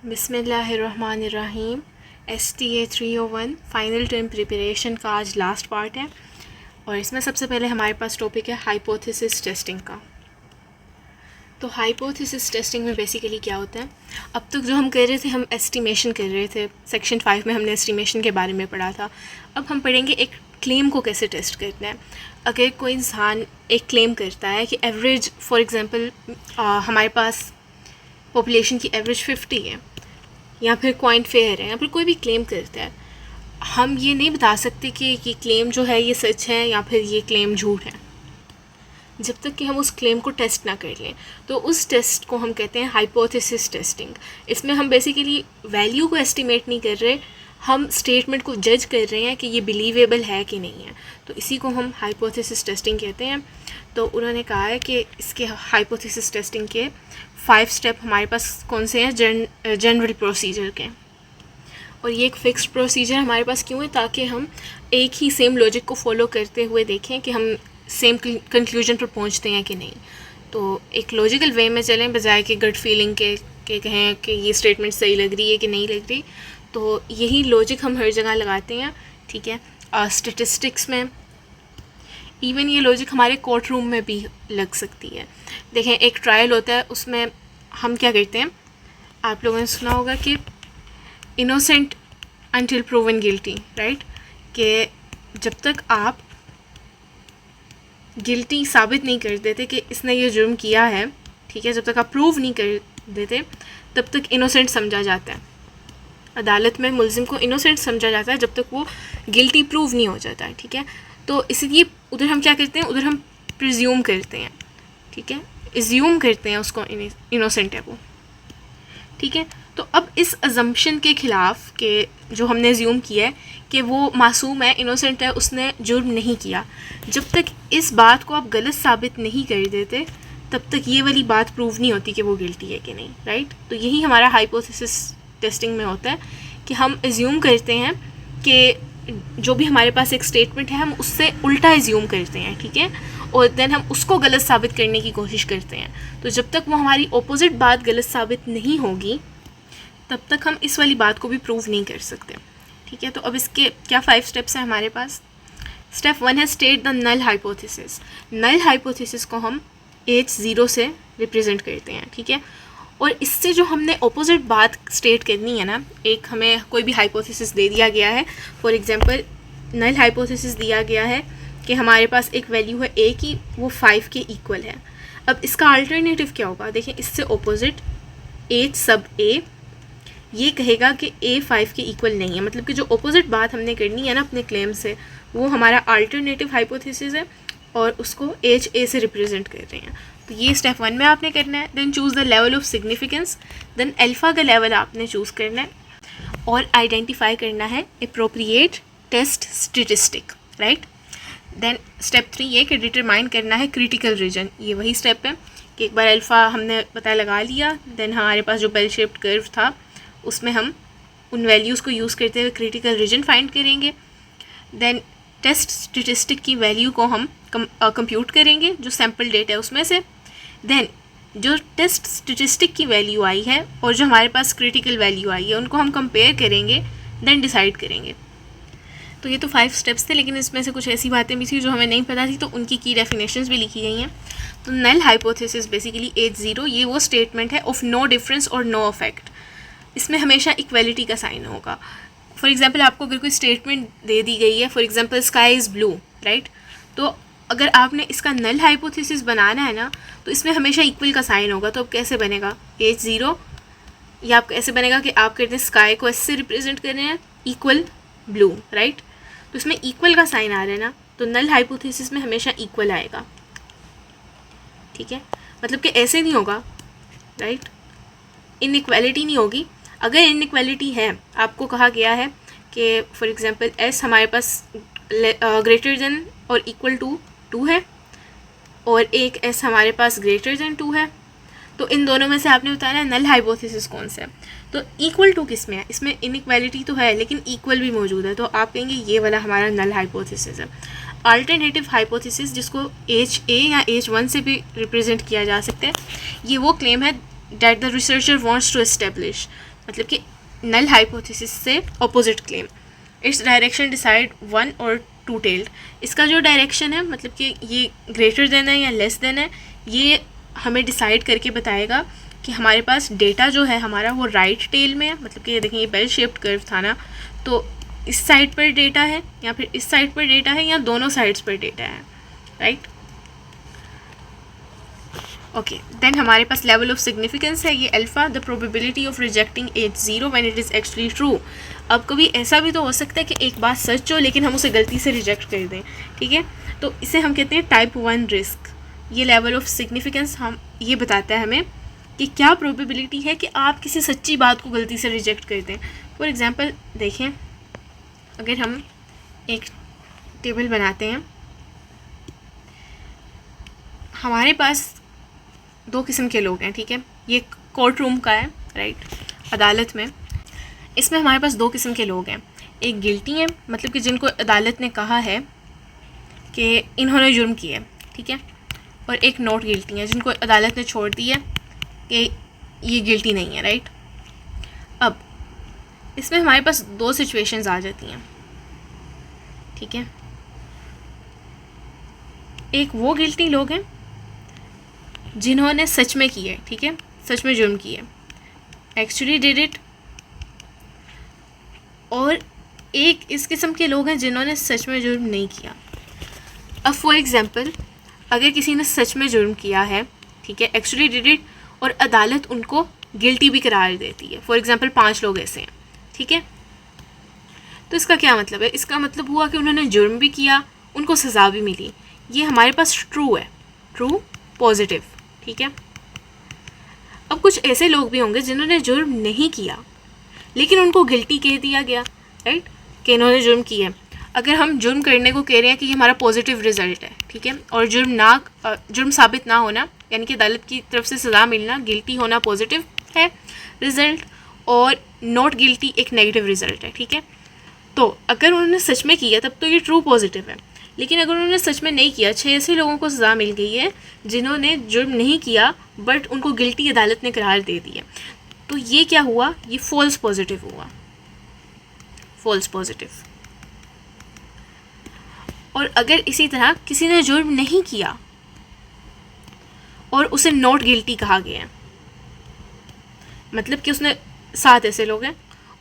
बिस्मिल्लाहिर्रहमानिर्रहीम। STA 301 final term preparation का आज लास्ट पार्ट है और इसमें सबसे पहले हमारे पास टॉपिक है हाइपोथेसिस टेस्टिंग का। तो हाइपोथेसिस टेस्टिंग में बेसिकली क्या होता है, अब तक जो हम कर रहे थे हम एस्टिमेशन कर रहे थे। सेक्शन 5 में हमने एस्टिमेशन के बारे में पढ़ा था। अब हम पढ़ेंगे एक क्लेम को कैसे टेस्ट करना है। अगर कोई इंसान एक क्लेम करता है कि एवरेज, फॉर एग्ज़ाम्पल हमारे पास पॉपुलेशन की एवरेज 50 है, या फिर क्वाइंट फेयर है, या फिर कोई भी क्लेम करता है, हम ये नहीं बता सकते कि ये क्लेम जो है ये सच है या फिर ये क्लेम झूठ है जब तक कि हम उस क्लेम को टेस्ट ना कर लें। तो उस टेस्ट को हम कहते हैं हाइपोथेसिस टेस्टिंग। इसमें हम बेसिकली वैल्यू को एस्टिमेट नहीं कर रहे, हम स्टेटमेंट को जज कर रहे हैं कि ये बिलीवेबल है कि नहीं है। तो इसी को हम हाइपोथेसिस टेस्टिंग कहते हैं। तो उन्होंने कहा है कि इसके हाइपोथेसिस टेस्टिंग के 5 स्टेप हमारे पास कौन से हैं, जनरल प्रोसीजर के। और ये एक फ़िक्स्ड प्रोसीजर हमारे पास क्यों है, ताकि हम एक ही सेम लॉजिक को फॉलो करते हुए देखें कि हम सेम कंक्लूजन पर पहुंचते हैं कि नहीं। तो एक लॉजिकल वे में चलें बजाय कि गट फीलिंग के कहें कि ये स्टेटमेंट सही लग रही है कि नहीं लग रही। तो यही लॉजिक हम हर जगह लगाते हैं, ठीक है। स्टेटिस्टिक्स में इवन ये लॉजिक हमारे कोर्ट रूम में भी लग सकती है। देखें, एक ट्रायल होता है, उसमें हम क्या करते हैं, आप लोगों ने सुना होगा कि innocent until proven guilty, right. कि जब तक आप गिल्टी साबित नहीं कर देते कि इसने ये जुर्म किया है, ठीक है, जब तक आप प्रूव नहीं कर देते तब तक इनोसेंट समझा जाता है। अदालत में मुल्ज़िम को इनोसेंट समझा जाता है जब तक वो गिल्टी प्रूव नहीं हो जाता है, ठीक है। तो इसलिए उधर हम क्या करते हैं, उधर हम प्रिज्यूम करते हैं, ठीक है, एज्यूम करते हैं उसको इनोसेंट है वो, ठीक है। तो अब इस अजम्पशन के ख़िलाफ़ कि जो हमने एज्यूम किया है कि वो मासूम है, इनोसेंट है, उसने जुर्म नहीं किया, जब तक इस बात को आप गलत साबित नहीं कर देते तब तक ये वाली बात प्रूव नहीं होती कि वो गिल्टी है कि नहीं, राइट। तो यही हमारा हाइपोथेसिस टेस्टिंग में होता है कि हम एज्यूम करते हैं कि जो भी हमारे पास एक स्टेटमेंट है हम उससे उल्टा एज्यूम करते हैं, ठीक है, और देन हम उसको गलत साबित करने की कोशिश करते हैं। तो जब तक वो हमारी ऑपोजिट बात गलत साबित नहीं होगी तब तक हम इस वाली बात को भी प्रूव नहीं कर सकते, ठीक है। तो अब इसके क्या 5 स्टेप्स हैं हमारे पास। स्टेप 1 है state the null hypothesis. Null hypothesis को हम H0 से रिप्रेजेंट करते हैं, ठीक है। और इससे जो हमने ऑपोजिट बात स्टेट करनी है ना, एक हमें कोई भी हाइपोथेसिस दे दिया गया है, फॉर एग्जांपल नल हाइपोथेसिस दिया गया है कि हमारे पास एक वैल्यू है a की, वो 5 के इक्वल है। अब इसका अल्टरनेटिव क्या होगा, देखिए, इससे ऑपोजिट H सब a ये कहेगा कि a 5 के इक्वल नहीं है। मतलब कि जो ऑपोजिट बात हमने करनी है ना अपने क्लेम से, वो हमारा अल्टरनेटिव हाइपोथेसिस है और उसको HA से रिप्रेजेंट कर रहे हैं। तो ये स्टेप 1 में आपने करना है। Then choose the level of significance, then alpha का लेवल आपने चूज़ करना है और आइडेंटिफाई करना है appropriate test statistic, right. Then step 3 ये कि डिटरमाइन करना है क्रिटिकल रीजन। ये वही स्टेप है कि एक बार अल्फ़ा हमने पता लगा लिया, देन हमारे पास जो बेल शेप्ड कर्व था उसमें हम उन वैल्यूज़ को यूज़ करते हुए क्रिटिकल रीजन फाइंड करेंगे। देन टेस्ट स्टेटिस्टिक की वैल्यू को हम कंप्यूट करेंगे जो सैम्पल डेटा है उसमें से। देन जो टेस्ट स्टेटिस्टिक की वैल्यू आई है और जो हमारे पास क्रिटिकल वैल्यू आई है उनको हम कंपेयर करेंगे, देन डिसाइड करेंगे। तो ये तो 5 स्टेप्स थे, लेकिन इसमें से कुछ ऐसी बातें भी थी जो हमें नहीं पता थी, तो उनकी की डेफिनेशंस भी लिखी गई हैं। तो नल हाइपोथेसिस बेसिकली H0 ये वो स्टेटमेंट है ऑफ नो डिफरेंस और नो इफेक्ट। इसमें हमेशा इक्वलिटी का साइन होगा। फॉर एग्जांपल आपको अगर कोई स्टेटमेंट दे दी गई है, for example sky is blue, right, तो अगर आपने इसका नल हाइपोथेसिस बनाना है ना तो इसमें हमेशा इक्वल का साइन होगा। तो अब कैसे बनेगा H0, या आप कैसे बनेगा कि आप कहते हैं स्काई को ऐसे रिप्रेजेंट कर रहे हैं इक्वल ब्लू, राइट, तो इसमें इक्वल का साइन आ रहा है ना, तो नल हाइपोथेसिस में हमेशा इक्वल आएगा, ठीक है। मतलब कि ऐसे नहीं होगा, राइट, इनइक्वालिटी नहीं होगी। अगर इनइक्वालिटी है, आपको कहा गया है कि फॉर एग्जांपल S हमारे पास ग्रेटर देन और इक्वल टू 2 है और एक S हमारे पास ग्रेटर देन 2 है, तो इन दोनों में से आपने बताना है नल हाइपोथेसिस कौन सा है। तो इक्वल टू किस में है, इसमें इनइक्वालिटी तो है लेकिन इक्वल भी मौजूद है, तो आप कहेंगे ये वाला हमारा नल हाइपोथेसिस है। अल्टरनेटिव हाइपोथेसिस जिसको HA या H1 से भी रिप्रेजेंट किया जा सकता है, ये वो क्लेम है that the researcher wants to establish, मतलब कि नल हाइपोथेसिस से opposite claim. Its direction decide one और टू टेल्ड। इसका जो डायरेक्शन है मतलब कि ये ग्रेटर देन है या लेस देन है, ये हमें डिसाइड करके बताएगा कि हमारे पास डेटा जो है हमारा वो राइट टेल में है। मतलब कि ये देखें, ये बेल शेप्ड कर्व था ना, तो इस साइड पर डेटा है या फिर इस साइड पर डेटा है या दोनों साइड्स पर डेटा है, राइट। ओके, देन हमारे पास लेवल ऑफ सिग्निफिकेंस है ये alpha, the probability of rejecting H 0 when it is actually true. अब कभी ऐसा भी तो हो सकता है कि एक बात सच हो लेकिन हम उसे गलती से रिजेक्ट कर दें, ठीक है, तो इसे हम कहते हैं टाइप 1 रिस्क। ये लेवल ऑफ सिग्निफिकेंस हम ये बताता है हमें कि क्या प्रोबेबिलिटी है कि आप किसी सच्ची बात को गलती से रिजेक्ट कर दें। फॉर एग्ज़ाम्पल देखें, अगर हम एक टेबल बनाते हैं, हमारे पास दो किस्म के लोग हैं, ठीक है, ये कोर्ट रूम का है, राइट, अदालत में। इसमें हमारे पास दो किस्म के लोग हैं, एक गिल्टी हैं, मतलब कि जिनको अदालत ने कहा है कि इन्होंने जुर्म किया है, ठीक है, और एक नॉट गिल्टी हैं, जिनको अदालत ने छोड़ दी है कि ये गिल्टी नहीं है, राइट। अब इसमें हमारे पास दो सिचुएशंस आ जाती हैं, ठीक है। एक वो गिल्टी लोग हैं जिन्होंने सच में किया है, ठीक है, सच में जुर्म किया है, एक्चुअली डिड इट, और एक इस किस्म के लोग हैं जिन्होंने सच में जुर्म नहीं किया। अब फॉर एग्जांपल अगर किसी ने सच में जुर्म किया है, ठीक है, एक्चुअली डिड इट, और अदालत उनको गिल्टी भी करार देती है, फॉर एग्जांपल 5 लोग ऐसे हैं, ठीक है, तो इसका क्या मतलब है? इसका मतलब हुआ कि उन्होंने जुर्म भी किया, उनको सज़ा भी मिली। ये हमारे पास ट्रू है, ट्रू पॉजिटिव, ठीक है। अब कुछ ऐसे लोग भी होंगे जिन्होंने जुर्म नहीं किया लेकिन उनको गिल्टी कह दिया गया, राइट, कि इन्होंने जुर्म किया है। अगर हम जुर्म करने को कह रहे हैं कि ये हमारा पॉजिटिव रिजल्ट है, ठीक है, और जुर्म साबित ना होना यानी कि अदालत की तरफ से सज़ा मिलना, गिल्टी होना पॉजिटिव है रिज़ल्ट, और नॉट गिल्टी एक नेगेटिव रिज़ल्ट है, ठीक है। तो अगर उन्होंने सच में किया तब तो ये ट्रू पॉजिटिव है, लेकिन अगर उन्होंने सच में नहीं किया, 6 ऐसे लोगों को सज़ा मिल गई है जिन्होंने जुर्म नहीं किया बट उनको गिल्टी अदालत ने करार दे दी है, तो ये क्या हुआ? ये फॉल्स पॉजिटिव हुआ, फॉल्स पॉजिटिव। और अगर इसी तरह किसी ने जुर्म नहीं किया और उसे नॉट गिल्टी कहा गया, मतलब कि उसने 7 ऐसे लोग हैं,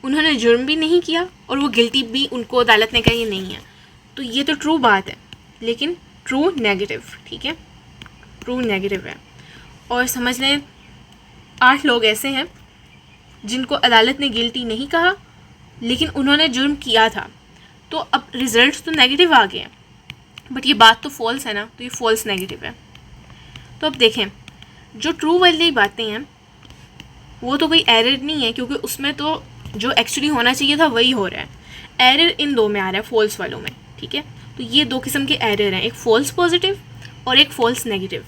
उन्होंने जुर्म भी नहीं किया और वो गिल्टी भी उनको अदालत ने कहा ये नहीं है, तो ये तो ट्रू बात है लेकिन ट्रू नेगेटिव, ठीक है, ट्रू नेगेटिव है। और समझ लें 8 लोग ऐसे हैं जिनको अदालत ने गिल्टी नहीं कहा लेकिन उन्होंने जुर्म किया था, तो अब रिजल्ट तो नेगेटिव आ गए बट ये बात तो फॉल्स है ना, तो ये फॉल्स नेगेटिव है। तो अब देखें, जो ट्रू वाली बातें हैं वो तो कोई एरर नहीं है क्योंकि उसमें तो जो एक्चुअली होना चाहिए था वही हो रहा है। एरर इन दो में आ रहा है, फॉल्स वालों में, ठीक है। तो ये दो किस्म के एरर हैं, एक फॉल्स पॉजिटिव और एक फॉल्स नेगेटिव।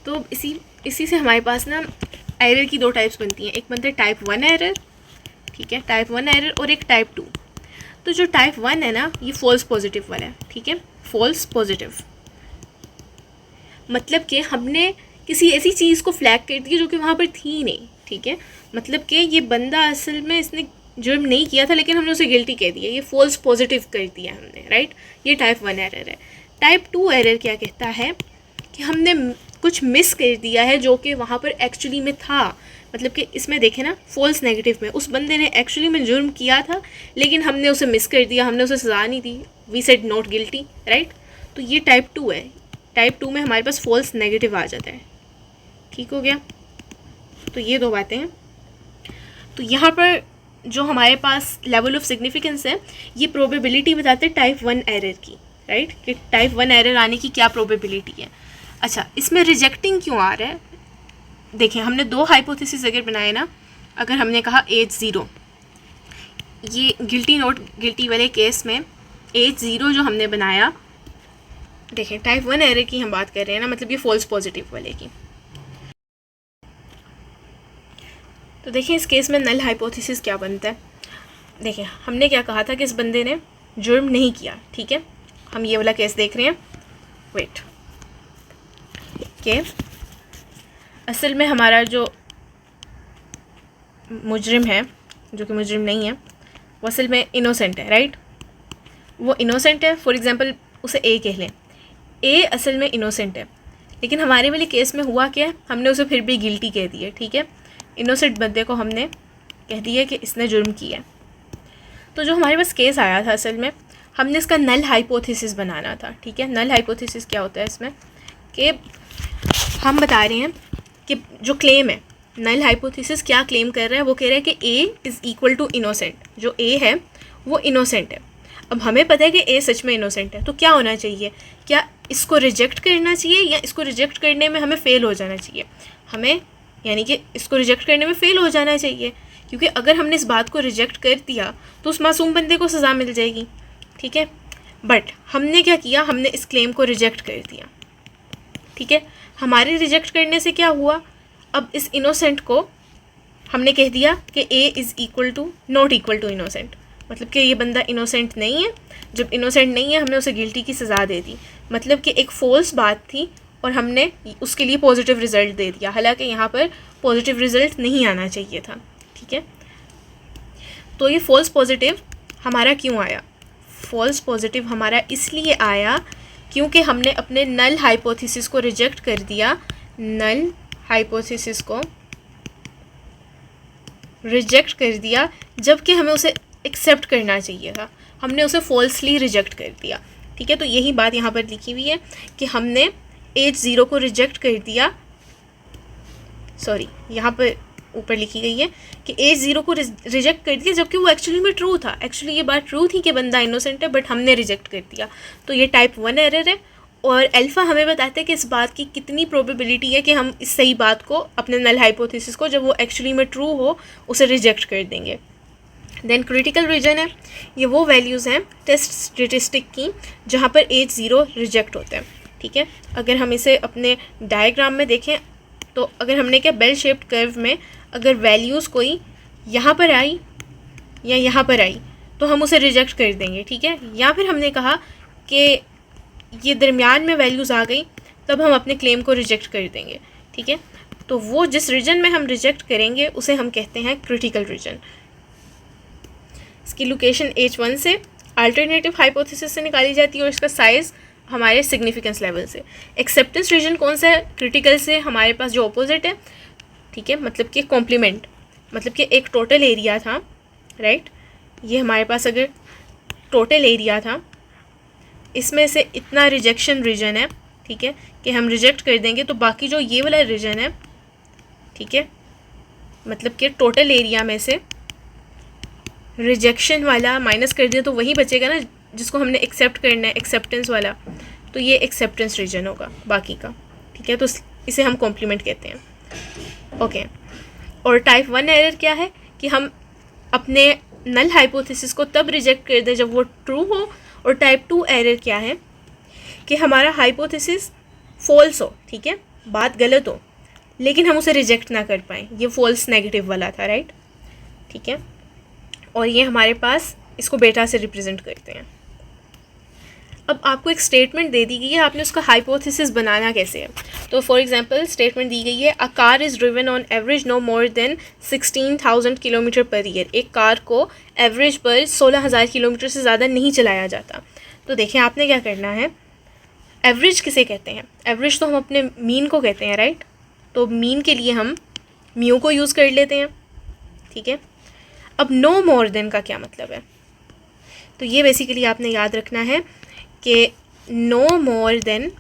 तो इसी से हमारे पास ना एरर की 2 टाइप्स बनती हैं, एक बनता है टाइप 1 एरर, ठीक है, टाइप 1 एरर, और एक टाइप 2। तो जो टाइप 1 है ना, ये फॉल्स पॉजिटिव वाला है, ठीक है, फॉल्स पॉजिटिव मतलब कि हमने किसी ऐसी चीज़ को फ्लैग कर दिया जो कि वहाँ पर थी नहीं, ठीक है, मतलब कि ये बंदा असल में इसने जुर्म नहीं किया था लेकिन हमने उसे गिल्टी कह दिया, ये फॉल्स पॉजिटिव कर दिया हमने, राइट। ये टाइप 1 एरर है। टाइप 2 एरर क्या कहता है कि हमने कुछ मिस कर दिया है जो कि वहाँ पर एक्चुअली में था, मतलब कि इसमें देखें ना, फॉल्स नेगेटिव में उस बंदे ने एक्चुअली में जुर्म किया था लेकिन हमने उसे मिस कर दिया, हमने उसे सज़ा नहीं दी, we said not guilty, right. तो ये टाइप 2 है। टाइप 2 में हमारे पास फॉल्स नेगेटिव आ जाता है, ठीक हो गया। तो ये 2 बातें हैं। तो यहाँ पर जो हमारे पास लेवल ऑफ सिग्निफिकेंस है ये प्रोबेबिलिटी बताते हैं टाइप 1 एरर की, राइट, कि टाइप 1 एरर आने की क्या प्रोबेबिलिटी है। अच्छा, इसमें रिजेक्टिंग क्यों आ रहा है? देखें, हमने 2 हाइपोथेसिस अगर बनाए ना, अगर हमने कहा एज 0, ये गिल्टी नॉट गिल्टी वाले केस में एज 0 जो हमने बनाया, देखें टाइप 1 एरर की हम बात कर रहे हैं ना, मतलब ये फॉल्स पॉजिटिव वाले की। तो देखिए इस केस में नल हाइपोथेसिस क्या बनता है। देखिए हमने क्या कहा था कि इस बंदे ने जुर्म नहीं किया, ठीक है, हम ये वाला केस देख रहे हैं, वेट, कि असल में हमारा जो मुजरिम है, जो कि मुजरिम नहीं है, वो असल में इनोसेंट है, राइट। वो इनोसेंट है, फॉर एग्ज़ाम्पल उसे ए कह लें, ए असल में इनोसेंट है, लेकिन हमारे वाले केस में हुआ क्या है, हमने उसे फिर भी गिल्टी कह दिया, ठीक है। इनोसेंट बंदे को हमने कह दिया कि इसने जुर्म किया है। तो जो हमारे पास केस आया था, असल में हमने इसका नल हाइपोथेसिस बनाना था, ठीक है। नल हाइपोथेसिस क्या होता है इसमें, कि हम बता रहे हैं कि जो क्लेम है, नल हाइपोथेसिस क्या क्लेम कर रहा है, वो कह रहा है कि A is equal to innocent. जो ए है वो इनोसेंट है। अब हमें पता है कि ए सच में इनोसेंट है, तो क्या होना चाहिए, क्या इसको रिजेक्ट करना चाहिए या इसको रिजेक्ट करने में हमें फ़ेल हो जाना चाहिए। हमें यानी कि इसको रिजेक्ट करने में फ़ेल हो जाना चाहिए, क्योंकि अगर हमने इस बात को रिजेक्ट कर दिया तो उस मासूम बंदे को सज़ा मिल जाएगी, ठीक है। बट हमने क्या किया, हमने इस क्लेम को रिजेक्ट कर दिया, ठीक है। हमारे रिजेक्ट करने से क्या हुआ, अब इस इनोसेंट को हमने कह दिया कि A is equal to not equal to innocent, मतलब कि ये बंदा इनोसेंट नहीं है। जब इनोसेंट नहीं है, हमने उसे गिल्टी की सज़ा दे दी, मतलब कि एक फ़ॉल्स बात थी और हमने उसके लिए पॉजिटिव रिज़ल्ट दे दिया, हालांकि यहाँ पर पॉजिटिव रिज़ल्ट नहीं आना चाहिए था, ठीक है। तो ये फ़ॉल्स पॉजिटिव हमारा क्यों आया, फ़ॉल्स पॉजिटिव हमारा इसलिए आया क्योंकि हमने अपने नल हाइपोथेसिस को रिजेक्ट कर दिया। नल हाइपोथेसिस को रिजेक्ट कर दिया, जबकि हमें उसे एक्सेप्ट करना चाहिए था, हमने उसे फॉल्सली रिजेक्ट कर दिया, ठीक है। तो यही बात यहाँ पर लिखी हुई है कि हमने एज 0 को रिजेक्ट कर दिया, सॉरी यहाँ पर ऊपर लिखी गई है कि एज 0 को रिजेक्ट कर दिया, जबकि वो एक्चुअली में ट्रू था। एक्चुअली ये बात ट्रू थी कि बंदा इनोसेंट है, बट हमने रिजेक्ट कर दिया। तो ये टाइप 1 एरर है। और अल्फ़ा हमें बताते हैं कि इस बात की कितनी प्रोबेबिलिटी है कि हम इस सही बात को, अपने नल हाइपोथेसिस को, जब वो एक्चुअली में ट्रू हो, उसे रिजेक्ट कर देंगे। देन क्रिटिकल रीजन है, ये वो वैल्यूज़ हैं टेस्ट स्टेटिस्टिक की जहाँ पर एज 0 रिजेक्ट होता है, ठीक है। अगर हम इसे अपने डायग्राम में देखें तो अगर हमने क्या बेल शेप्ड कर्व में अगर वैल्यूज़ कोई यहाँ पर आई या यहाँ पर आई तो हम उसे रिजेक्ट कर देंगे, ठीक है। या फिर हमने कहा कि ये दरमियान में वैल्यूज़ आ गई, तब हम अपने क्लेम को रिजेक्ट कर देंगे, ठीक है। तो वो जिस रीजन में हम रिजेक्ट करेंगे उसे हम कहते हैं क्रिटिकल रीजन। इसकी लोकेशन H1 से अल्टरनेटिव हाइपोथेसिस से निकाली जाती है और इसका साइज़ हमारे सिग्निफिकेंस लेवल से। एक्सेप्टेंस रीजन कौन सा है, क्रिटिकल से हमारे पास जो ऑपोजिट है, ठीक है, मतलब कि कॉम्प्लीमेंट, मतलब कि एक टोटल एरिया था, राइट। ये हमारे पास अगर टोटल एरिया था, इसमें से इतना रिजेक्शन रीजन है, ठीक है, कि हम रिजेक्ट कर देंगे, तो बाकी जो ये वाला रीजन है, ठीक है, मतलब कि टोटल एरिया में से रिजेक्शन वाला माइनस कर दिया तो वही बचेगा ना जिसको हमने एक्सेप्ट करना है, एक्सेप्टेंस वाला। तो ये एक्सेप्टेंस रीजन होगा बाकी का, ठीक है। तो इसे हम कॉम्प्लीमेंट कहते हैं, ओके। और टाइप 1 एरर क्या है कि हम अपने नल हाइपोथेसिस को तब रिजेक्ट कर दें जब वो ट्रू हो। और टाइप 2 एरर क्या है कि हमारा हाइपोथेसिस फॉल्स हो, ठीक है, बात गलत हो, लेकिन हम उसे रिजेक्ट ना कर पाएँ। ये फॉल्स नेगेटिव वाला था, राइट, ठीक है। और ये हमारे पास इसको बेटा से रिप्रेजेंट करते हैं। अब आपको एक स्टेटमेंट दे दी गई है, आपने उसका हाइपोथेसिस बनाना कैसे है। तो फॉर एग्जांपल स्टेटमेंट दी गई है, a car is driven on average no more than 16,000 kilometre per year. एक कार को एवरेज पर 16,000 किलोमीटर से ज़्यादा नहीं चलाया जाता। तो देखें आपने क्या करना है, एवरेज किसे कहते हैं, एवरेज तो हम अपने मीन को कहते हैं, राइट। तो मीन के लिए हम म्यू को यूज़ कर लेते हैं, ठीक है। अब नो मोर देन का क्या मतलब है, तो ये बेसिकली आपने याद रखना है कि नो मोर देन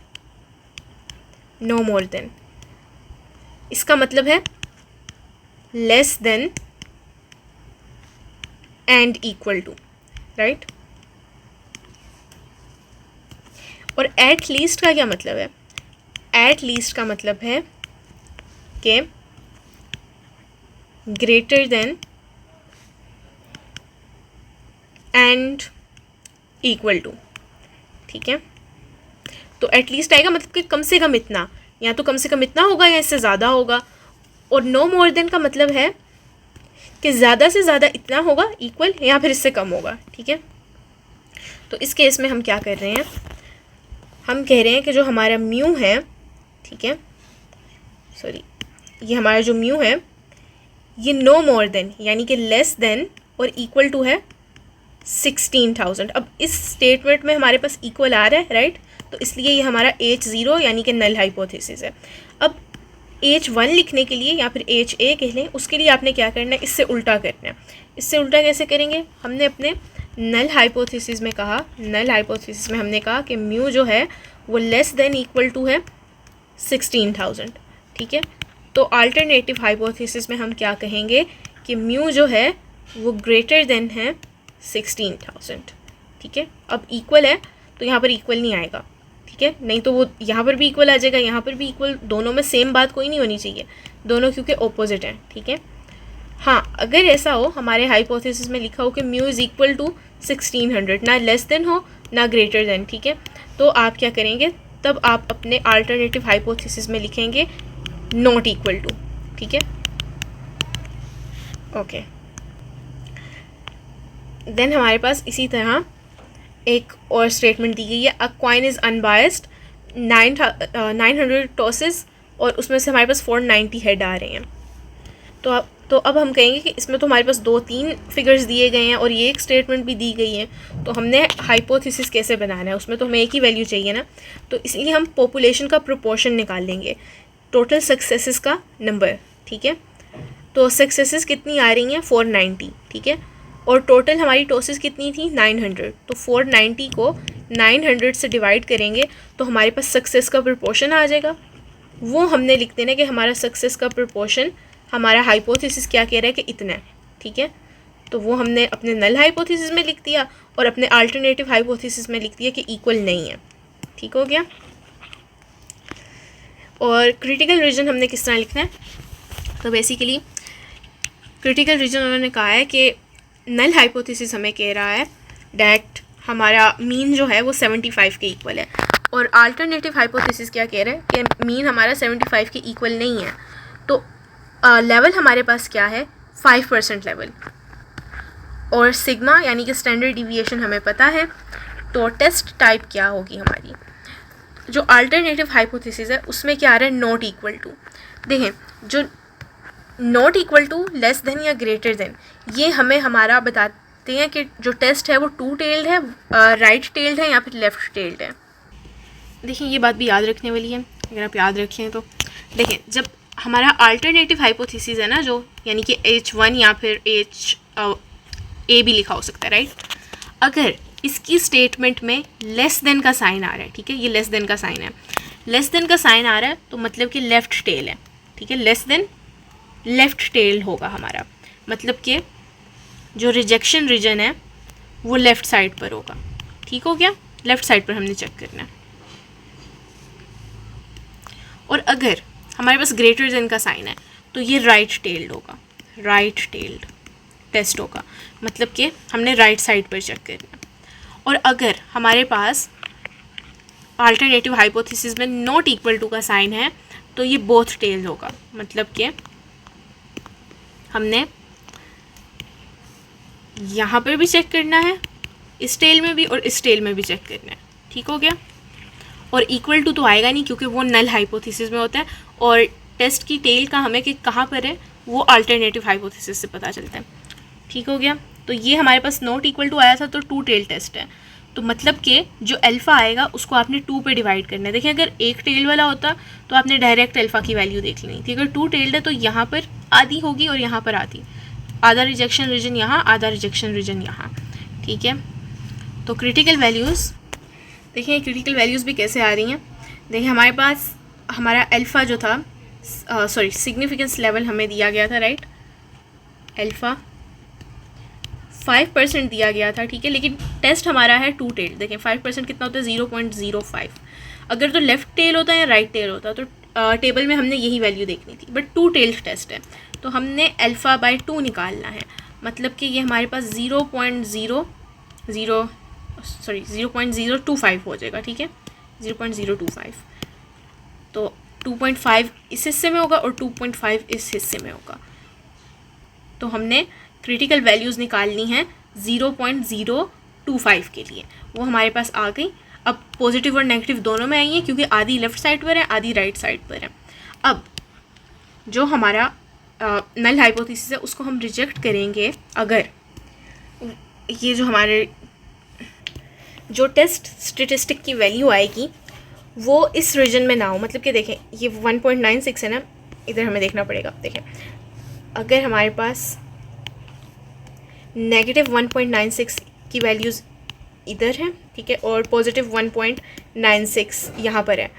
इसका मतलब है less than and equal to, right. और एट लीस्ट का क्या मतलब है, एट लीस्ट का मतलब है कि greater than and equal to, ठीक है। तो एटलीस्ट आएगा मतलब कि कम से कम इतना, या तो कम से कम इतना होगा या इससे ज़्यादा होगा। और नो मोर देन का मतलब है कि ज़्यादा से ज़्यादा इतना होगा इक्वल, या फिर इससे कम होगा, ठीक है। तो इस केस में हम क्या कर रहे हैं, हम कह रहे हैं कि जो हमारा म्यू है, ठीक है, सॉरी, ये हमारा जो म्यू है ये नो मोर देन यानी कि लेस देन और इक्वल टू है 16,000। अब इस स्टेटमेंट में हमारे पास इक्वल आ रहा है, राइट, तो इसलिए ये हमारा H0 यानी कि नल हाइपोथेसिस है। अब H1 लिखने के लिए या फिर HA कह लें, उसके लिए आपने क्या करना है, इससे उल्टा करना है। इससे उल्टा कैसे करेंगे, हमने अपने नल हाइपोथेसिस में कहा, नल हाइपोथेसिस में हमने कहा कि म्यू जो है वो लेस देन इक्वल टू है 16,000, ठीक है। तो अल्टरनेटिव हाइपोथेसिस में हम क्या कहेंगे कि म्यू जो है वो ग्रेटर देन है 16,000, ठीक है। अब इक्वल है तो यहाँ पर इक्वल नहीं आएगा, ठीक है, नहीं तो वो यहाँ पर भी इक्वल आ जाएगा, यहाँ पर भी इक्वल, दोनों में सेम बात कोई नहीं होनी चाहिए, दोनों क्योंकि ऑपोजिट हैं, ठीक है। हाँ, अगर ऐसा हो हमारे हाइपोथेसिस में लिखा हो कि म्यू इज़ इक्वल टू 1600, ना लेस देन हो ना ग्रेटर देन, ठीक है, तो आप क्या करेंगे, तब आप अपने अल्टरनेटिव हाइपोथेसिस में लिखेंगे नॉट इक्वल टू, ठीक है, ओके। देन हमारे पास इसी तरह एक और स्टेटमेंट दी गई है, अ कॉइन इज़ अनबायस्ड 900 टॉसेस, और उसमें से हमारे पास 490 हेड आ रहे हैं। तो अब हम कहेंगे कि इसमें तो हमारे पास 2-3 फिगर्स दिए गए हैं और ये एक स्टेटमेंट भी दी गई है, तो हमने हाइपोथेसिस कैसे बनाना है, उसमें तो हमें एक ही वैल्यू चाहिए ना, तो इसलिए हम पॉपुलेशन का प्रोपोर्शन निकाल लेंगे, टोटल सक्सेसेस का नंबर, ठीक है। तो सक्सेसेस कितनी आ रही हैं 490, ठीक है, और टोटल हमारी टॉसेस कितनी थी 900, तो 490 को 900 से डिवाइड करेंगे तो हमारे पास सक्सेस का प्रोपोर्शन आ जाएगा। वो हमने लिख देना कि हमारा सक्सेस का प्रोपोर्शन, हमारा हाइपोथेसिस क्या कह रहा है कि इतना है, ठीक है, तो वो हमने अपने नल हाइपोथेसिस में लिख दिया और अपने अल्टरनेटिव हाइपोथेसिस में लिख दिया कि इक्वल नहीं है, ठीक हो गया। और क्रिटिकल रीजन हमने किस तरह लिखना है, तो बेसिकली क्रिटिकल रीजन उन्होंने कहा है कि नल हाइपोथेसिस हमें कह रहा है डैट हमारा मीन जो है वो 75 के इक्वल है, और अल्टरनेटिव हाइपोथेसिस क्या कह रहा है कि मीन हमारा 75 के इक्वल नहीं है। तो लेवल हमारे पास क्या है 5% लेवल, और सिग्मा यानी कि स्टैंडर्ड डिविएशन हमें पता है। तो टेस्ट टाइप क्या होगी हमारी, जो अल्टरनेटिव हाइपोथेसिस है उसमें क्या आ रहा है नॉट इक्वल टू। देखें, जो not equal to, less than या ग्रेटर देन, ये हमें हमारा बताते हैं कि जो टेस्ट है वो 2 टेल्ड है, राइट टेल्ड है या फिर लेफ्ट टेल्ड है। देखिए ये बात भी याद रखने वाली है, अगर आप याद रखें तो देखें, जब हमारा अल्टरनेटिव हाइपोथेसिस है ना, जो यानी कि H1 या फिर A भी लिखा हो सकता है, राइट, अगर इसकी स्टेटमेंट में लेस देन का साइन आ रहा है, ठीक है, ये लेस देन का साइन है, लेस देन का साइन आ रहा है तो मतलब कि लेफ्ट टेल है, ठीक है, लेस देन लेफ्ट टेल होगा हमारा, मतलब कि जो रिजेक्शन रीजन है वो लेफ़्ट साइड पर होगा, ठीक हो गया, लेफ़्ट साइड पर हमने चेक करना है। और अगर हमारे पास ग्रेटर देन का साइन है तो ये राइट टेल्ड होगा, राइट टेल्ड टेस्ट होगा, मतलब कि हमने राइट साइड पर चेक करना है। और अगर हमारे पास अल्टरनेटिव हाइपोथेसिस में नॉट इक्वल टू का साइन है तो ये बोथ टेल्ड होगा, मतलब कि हमने यहाँ पर भी चेक करना है, इस टेल में भी और इस टेल में भी चेक करना है, ठीक हो गया। और इक्वल टू तो आएगा नहीं क्योंकि वो नल हाइपोथेसिस में होता है, और टेस्ट की टेल का हमें कि कहाँ पर है वो अल्टरनेटिव हाइपोथेसिस से पता चलता है, ठीक हो गया। तो ये हमारे पास नॉट इक्वल टू आया था तो 2 टेल टेस्ट है, तो मतलब कि जो अल्फ़ा आएगा उसको आपने 2 पे डिवाइड करना है। देखिए अगर एक टेल वाला होता तो आपने डायरेक्ट अल्फ़ा की वैल्यू देख लेनी थी, अगर 2 टेल्ड है तो यहाँ पर आधी होगी और यहाँ पर आधी, आधा रिजेक्शन रीजन यहाँ, आधा रिजेक्शन रीजन यहाँ, ठीक है। तो क्रिटिकल वैल्यूज़, देखिए क्रिटिकल वैल्यूज़ भी कैसे आ रही हैं। देखिए हमारे पास हमारा अल्फ़ा जो था, सिग्निफिकेंस लेवल हमें दिया गया था, राइट, अल्फ़ा 5% दिया गया था, ठीक है, लेकिन टेस्ट हमारा है 2 टेल। देखें 5% कितना होता है 0.05, अगर तो लेफ़्ट टेल होता है या राइट टेल होता तो टेबल में हमने यही वैल्यू देखनी थी, बट 2 टेल टेस्ट है तो हमने अल्फ़ा बाय 2 निकालना है, मतलब कि ये हमारे पास 0.025 हो जाएगा, ठीक है, 0.025। तो 2.5 इस हिस्से में होगा और 2.5 इस हिस्से में होगा, तो हमने क्रिटिकल वैल्यूज़ निकालनी है 0.025 के लिए, वो हमारे पास आ गई। अब पॉजिटिव और नेगेटिव दोनों में आई है क्योंकि आधी लेफ़्ट साइड पर है आधी राइट साइड पर है। अब जो हमारा नल हाइपोथेसिस है उसको हम रिजेक्ट करेंगे अगर ये जो हमारे जो टेस्ट स्टेटिस्टिक की वैल्यू आएगी वो इस रीजन में ना हो। मतलब कि देखें ये 1.96 है ना, इधर हमें देखना पड़ेगा। देखें अगर हमारे पास -1.96 की वैल्यूज़ इधर है, ठीक है, और +1.96 यहाँ पर है,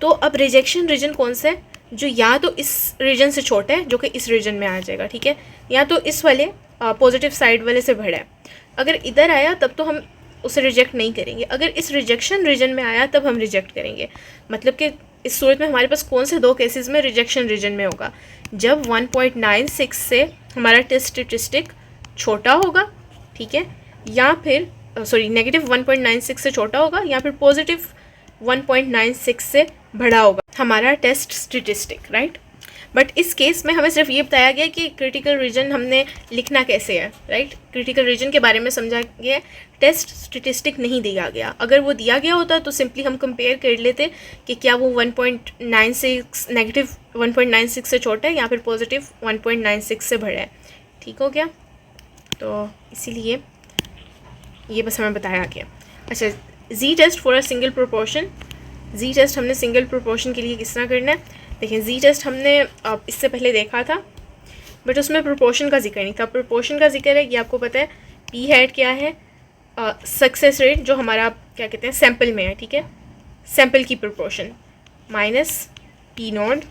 तो अब रिजेक्शन रीजन कौन सा है? जो या तो इस रीजन से छोटा है जो कि इस रीजन में आ जाएगा, ठीक है, या तो इस वाले पॉजिटिव साइड वाले से बड़ा है। अगर इधर आया तब तो हम उसे रिजेक्ट नहीं करेंगे, अगर इस रिजेक्शन रीजन में आया तब हम रिजेक्ट करेंगे। मतलब कि इस सूरत में हमारे पास कौन से दो केसेस में रिजेक्शन रीजन में होगा? जब 1.96 से हमारा टेस्ट स्टेटिस्टिक छोटा होगा, ठीक है, या फिर -1.96 से छोटा होगा, या फिर +1.96 से बड़ा होगा हमारा टेस्ट स्टेटिस्टिक, राइट। बट इस केस में हमें सिर्फ ये बताया गया कि क्रिटिकल रीजन हमने लिखना कैसे है, राइट। क्रिटिकल रीजन के बारे में समझा गया, टेस्ट स्टेटिस्टिक नहीं दिया गया। अगर वो दिया गया होता तो सिंपली हम कंपेयर कर लेते कि क्या वो 1.96 से छोटा है या फिर +1.96 से बड़ा है। ठीक हो गया? तो इसीलिए ये बस हमें बताया गया। अच्छा, Z test for a single proportion. Z test हमने सिंगल प्रोपोर्शन के लिए किस तरह करना है? देखिए जी टेस्ट हमने इससे पहले देखा था, बट उसमें प्रोपोर्शन का जिक्र नहीं था। प्रोपोर्शन का जिक्र है, ये आपको पता है। पी हैट क्या है? सक्सेस रेट जो हमारा क्या कहते हैं सैम्पल में है, ठीक है, सैम्पल की प्रोपोर्शन माइनस पी नोट।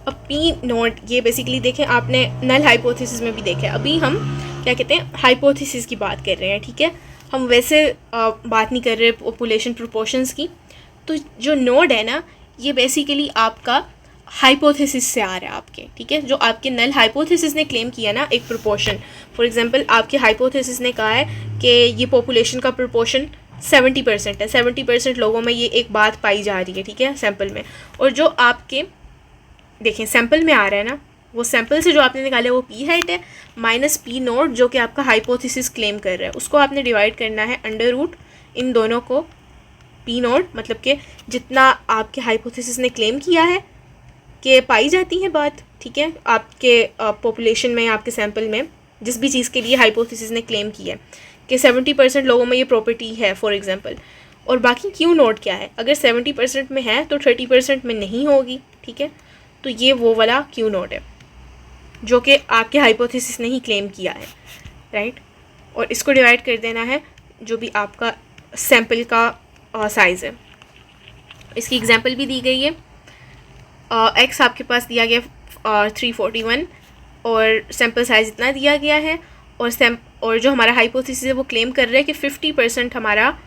अब पी नोट ये बेसिकली देखें आपने नल हाइपोथेसिस में भी देखा है। अभी हम क्या कहते हैं हाइपोथेसिस की बात कर रहे हैं, ठीक है, हम वैसे बात नहीं कर रहे पॉपुलेशन प्रोपोर्शंस की। तो जो नोड है ना, ये बेसिकली आपका हाइपोथेसिस से आ रहा है आपके, ठीक है, जो आपके नल हाइपोथेसिस ने क्लेम किया ना एक प्रोपोर्शन। फॉर एग्जांपल आपके हाइपोथेसिस ने कहा है कि ये पॉपुलेशन का प्रोपोर्शन 70% है, 70% लोगों में ये एक बात पाई जा रही है, ठीक है, सैम्पल में। और जो आपके देखें सैम्पल में आ रहा है ना, वो सैम्पल से जो आपने निकाला है वो पी हैट है माइनस पी नोट जो कि आपका हाइपोथेसिस क्लेम कर रहा है। उसको आपने डिवाइड करना है अंडर रूट इन दोनों को, पी नोट मतलब कि जितना आपके हाइपोथेसिस ने क्लेम किया है कि पाई जाती है बात, ठीक है, आपके पॉपुलेशन में, आपके सैम्पल में, जिस भी चीज़ के लिए हाइपोथेसिस ने क्लेम किया है कि 70% लोगों में ये प्रॉपर्टी है फॉर एग्जांपल। और बाकी क्यू नोट क्या है? अगर 70% में है तो 30% में नहीं होगी, ठीक है। तो ये वो वाला क्यू नोट है जो कि आपके हाइपोथेसिस ने ही क्लेम किया है, राइट। और इसको डिवाइड कर देना है जो भी आपका सैम्पल का साइज़ है। इसकी एग्जांपल भी दी गई है। एक्स आपके पास दिया गया 341 और सैम्पल साइज़ इतना दिया गया है, और जो हमारा हाइपोथेसिस है वो क्लेम कर रहा है कि 50% हमारा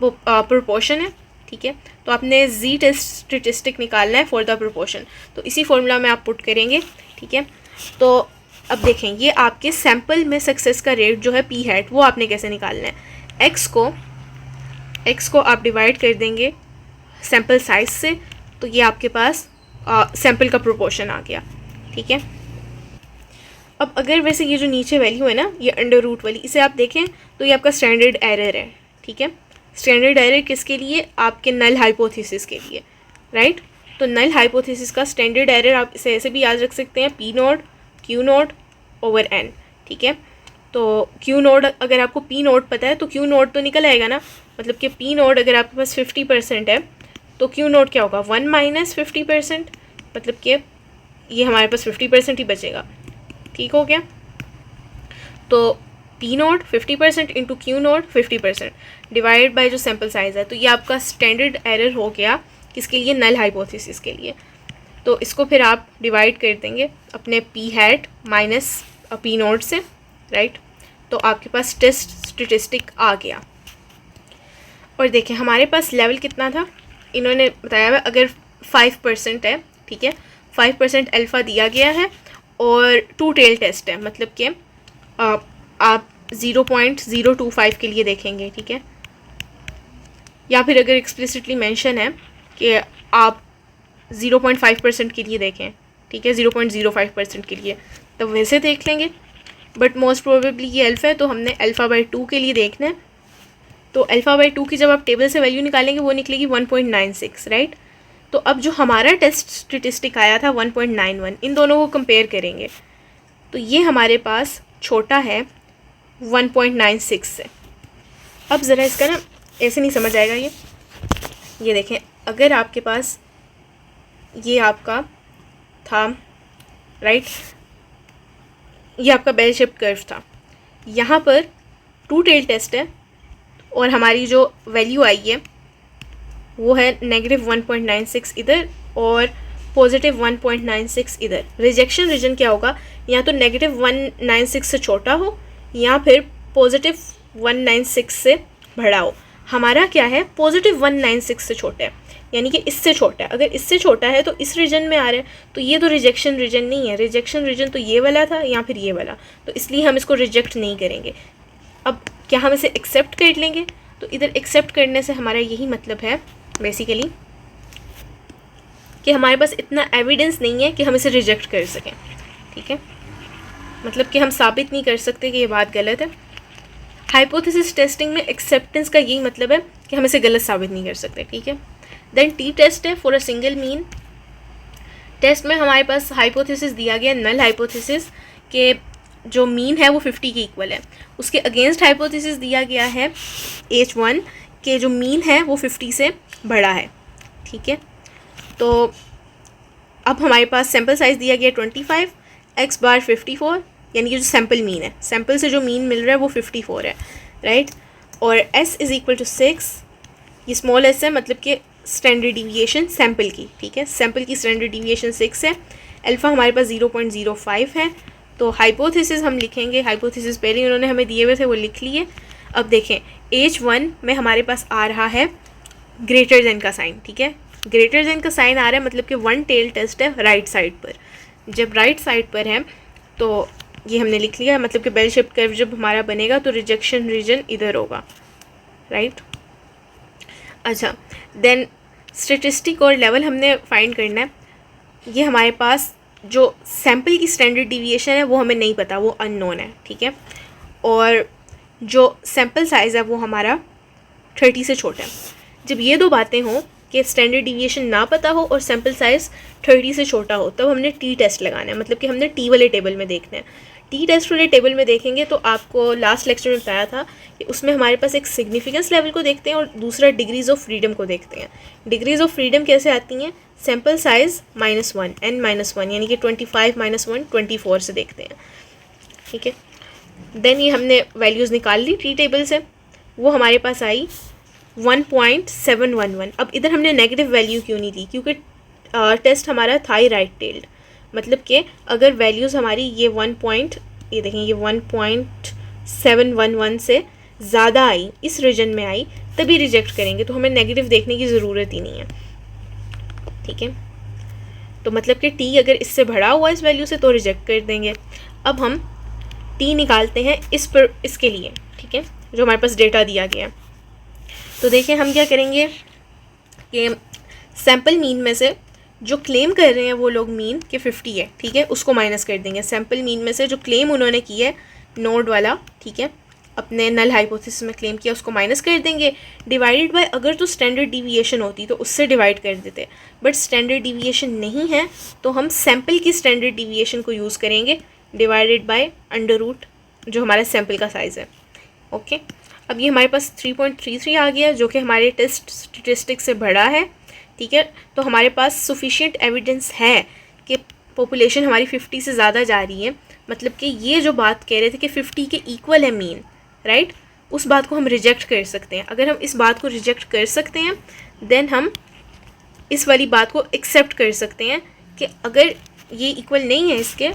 वो प्रोपोर्शन है, ठीक है। तो आपने जी टेस्ट स्टेटिस्टिक निकालना है फॉर द प्रोपोर्शन, तो इसी फॉर्मूला में आप पुट करेंगे, ठीक है। तो अब देखें ये आपके सैम्पल में सक्सेस का रेट जो है पी हैट, वो आपने कैसे निकालना है? एक्स को आप डिवाइड कर देंगे सैम्पल साइज से, तो ये आपके पास सैम्पल का प्रोपोर्शन आ गया, ठीक है। अब अगर वैसे ये जो नीचे वैल्यू है ना, ये अंडर रूट वाली, इसे आप देखें तो ये आपका स्टैंडर्ड एरर है, ठीक है। स्टैंडर्ड एरर किसके लिए? आपके नल हाइपोथेसिस के लिए, राइट। तो नल हाइपोथेसिस का स्टैंडर्ड एरर आप इसे ऐसे भी याद रख सकते हैं, p naught q naught over n, ठीक है। तो क्यू नोट अगर आपको पी नोट पता है तो क्यू नोट तो निकल आएगा ना, मतलब कि पी नोट अगर आपके पास 50% है तो क्यू नोट क्या होगा? 1 - 50%, मतलब कि ये हमारे पास 50% ही बचेगा, ठीक हो गया। तो P note 50% into Q note 50% divide by जो सैम्पल साइज़ है, तो ये आपका स्टैंडर्ड एरर हो गया किसके लिए? नल हाइपोथेसिस के लिए। तो इसको फिर आप डिवाइड कर देंगे अपने P hat minus P note से, राइट। तो आपके पास टेस्ट स्टेटिस्टिक आ गया। और देखें हमारे पास लेवल कितना था, इन्होंने बताया हुआ अगर 5% है, ठीक है, 5% अल्फ़ा दिया गया है और 2 टेल टेस्ट है, मतलब कि आप 0.025 के लिए देखेंगे, ठीक है। या फिर अगर एक्सप्लिसिटली मेंशन है कि आप 0.5% के लिए देखें, ठीक है, 0.05% के लिए, तो वैसे देख लेंगे। बट मोस्ट प्रोबेबली ये अल्फ़ा है तो हमने अल्फ़ा/2 के लिए देखना है। तो अल्फ़ा/2 की जब आप टेबल से वैल्यू निकालेंगे वो निकलेगी 1.96, राइट। तो अब जो हमारा टेस्ट स्टेटिस्टिक आया था 1.91, इन दोनों को कंपेयर करेंगे तो ये हमारे पास छोटा है 1.96 से। अब ज़रा इसका ना ऐसे नहीं समझ आएगा ये देखें, अगर आपके पास ये आपका था राइट, ये आपका बेल शेप्ड कर्व था, यहाँ पर टू टेल टेस्ट है और हमारी जो वैल्यू आई है वो है -1.96 इधर और +1.96 इधर। रिजेक्शन रीजन क्या होगा, या तो -196 से छोटा हो या फिर +196 से बड़ा हो। हमारा क्या है, +196 से छोटा है, यानी कि इससे छोटा है। अगर इससे छोटा है तो इस रीजन में आ रहा है, तो ये तो रिजेक्शन रीजन नहीं है। रिजेक्शन रीजन तो ये वाला था या फिर ये वाला, तो इसलिए हम इसको रिजेक्ट नहीं करेंगे। अब क्या हम इसे एक्सेप्ट कर लेंगे, तो इधर एक्सेप्ट करने से हमारा यही मतलब है बेसिकली कि हमारे पास इतना एविडेंस नहीं है कि हम इसे रिजेक्ट कर सकें। ठीक है, मतलब कि हम साबित नहीं कर सकते कि ये बात गलत है। हाइपोथेसिस टेस्टिंग में एक्सेप्टेंस का यही मतलब है कि हम इसे गलत साबित नहीं कर सकते। ठीक है, देन टी टेस्ट है for a single mean. Test में हमारे पास हाइपोथेसिस दिया गया नल हाइपोथेसिस के जो मीन है वो 50 के इक्वल है। उसके अगेंस्ट हाइपोथेसिस दिया गया है H1 के जो मीन है वो 50 से बड़ा है। ठीक है, तो अब हमारे पास सैम्पल साइज़ दिया गया 25, x बार 54, यानी कि जो सैम्पल मीन है, सैम्पल से जो मीन मिल रहा है वो 54 है राइट। और s = 6, ये स्मॉल s है, मतलब कि स्टैंडर्ड डिविएशन सैम्पल की। ठीक है, सैम्पल की स्टैंडर्ड डिविएशन 6 है। अल्फ़ा हमारे पास 0.05 है। तो हाइपोथेसिस हम लिखेंगे, हाइपोथेसिस पहले ही उन्होंने हमें दिए हुए थे वो लिख लिए। अब देखें H1 में हमारे पास आ रहा है ग्रेटर देन का साइन। ठीक है, ग्रेटर देन का साइन आ रहा है, मतलब कि वन टेल टेस्ट है राइट साइड पर। जब राइट साइड पर है तो ये हमने लिख लिया, मतलब कि बेल शेप्ड कर्व जब हमारा बनेगा तो रिजेक्शन रीजन इधर होगा राइट। अच्छा, देन स्टेटिस्टिक और लेवल हमने फाइंड करना है। ये हमारे पास जो सैम्पल की स्टैंडर्ड डिविएशन है वो हमें नहीं पता, वो अननोन है। ठीक है, और जो सैम्पल साइज़ है वो हमारा 30 से छोटा है। जब ये दो बातें हों कि स्टैंडर्ड डिविएशन ना पता हो और सैम्पल साइज़ 30 से छोटा हो, तब हमने टी टेस्ट लगाना है, मतलब कि हमने टी वाले टेबल में देखना है। टी टेस्ट वाले टेबल में देखेंगे तो आपको लास्ट लेक्चर में बताया था कि उसमें हमारे पास एक सिग्निफिकेंस लेवल को देखते हैं और दूसरा डिग्रीज़ ऑफ फ्रीडम को देखते हैं। डिग्रीज़ ऑफ फ्रीडम कैसे आती हैं, सैम्पल साइज़ -1 n-1, यानी कि 25 - 1 24 से देखते हैं। ठीक है, देन ये हमने वैल्यूज़ निकाल ली टी टेबल से, वो हमारे पास आई 1.711। अब इधर हमने नेगेटिव वैल्यू क्यों नहीं दी, क्योंकि टेस्ट हमारा था ही राइट टेल्ड, मतलब कि अगर वैल्यूज़ हमारी ये ये देखें ये 1.711 से ज़्यादा आई, इस रीजन में आई, तभी रिजेक्ट करेंगे, तो हमें नेगेटिव देखने की ज़रूरत ही नहीं है। ठीक है, तो मतलब कि टी अगर इससे बढ़ा हुआ इस वैल्यू से तो रिजेक्ट कर देंगे। अब हम टी निकालते हैं इसके लिए। ठीक है, जो हमारे पास डेटा दिया गया, तो देखें हम क्या करेंगे कि सैम्पल मीन में से जो क्लेम कर रहे हैं वो लोग मीन के 50 है, ठीक है, उसको माइनस कर देंगे। सैम्पल मीन में से जो क्लेम उन्होंने की है नोड वाला, ठीक है, अपने नल हाइपोथेसिस में क्लेम किया, उसको माइनस कर देंगे, डिवाइडेड बाय, अगर तो स्टैंडर्ड डिविएशन होती तो उससे डिवाइड कर देते, बट स्टैंडर्ड डिविएशन नहीं है तो हम सैम्पल की स्टैंडर्ड डिविएशन को यूज़ करेंगे, डिवाइडेड बाय √ जो हमारा सैम्पल का साइज़ है। ओके, अब ये हमारे पास 3.33 आ गया, जो कि हमारे टेस्ट स्टेटिस्टिक से बड़ा है। ठीक है, तो हमारे पास सफिशिएंट एविडेंस है कि पॉपुलेशन हमारी 50 से ज़्यादा जा रही है, मतलब कि ये जो बात कह रहे थे कि 50 के इक्वल है मीन, राइट, उस बात को हम रिजेक्ट कर सकते हैं। अगर हम इस बात को रिजेक्ट कर सकते हैं देन हम इस वाली बात को एक्सेप्ट कर सकते हैं कि अगर ये इक्वल नहीं है इसके,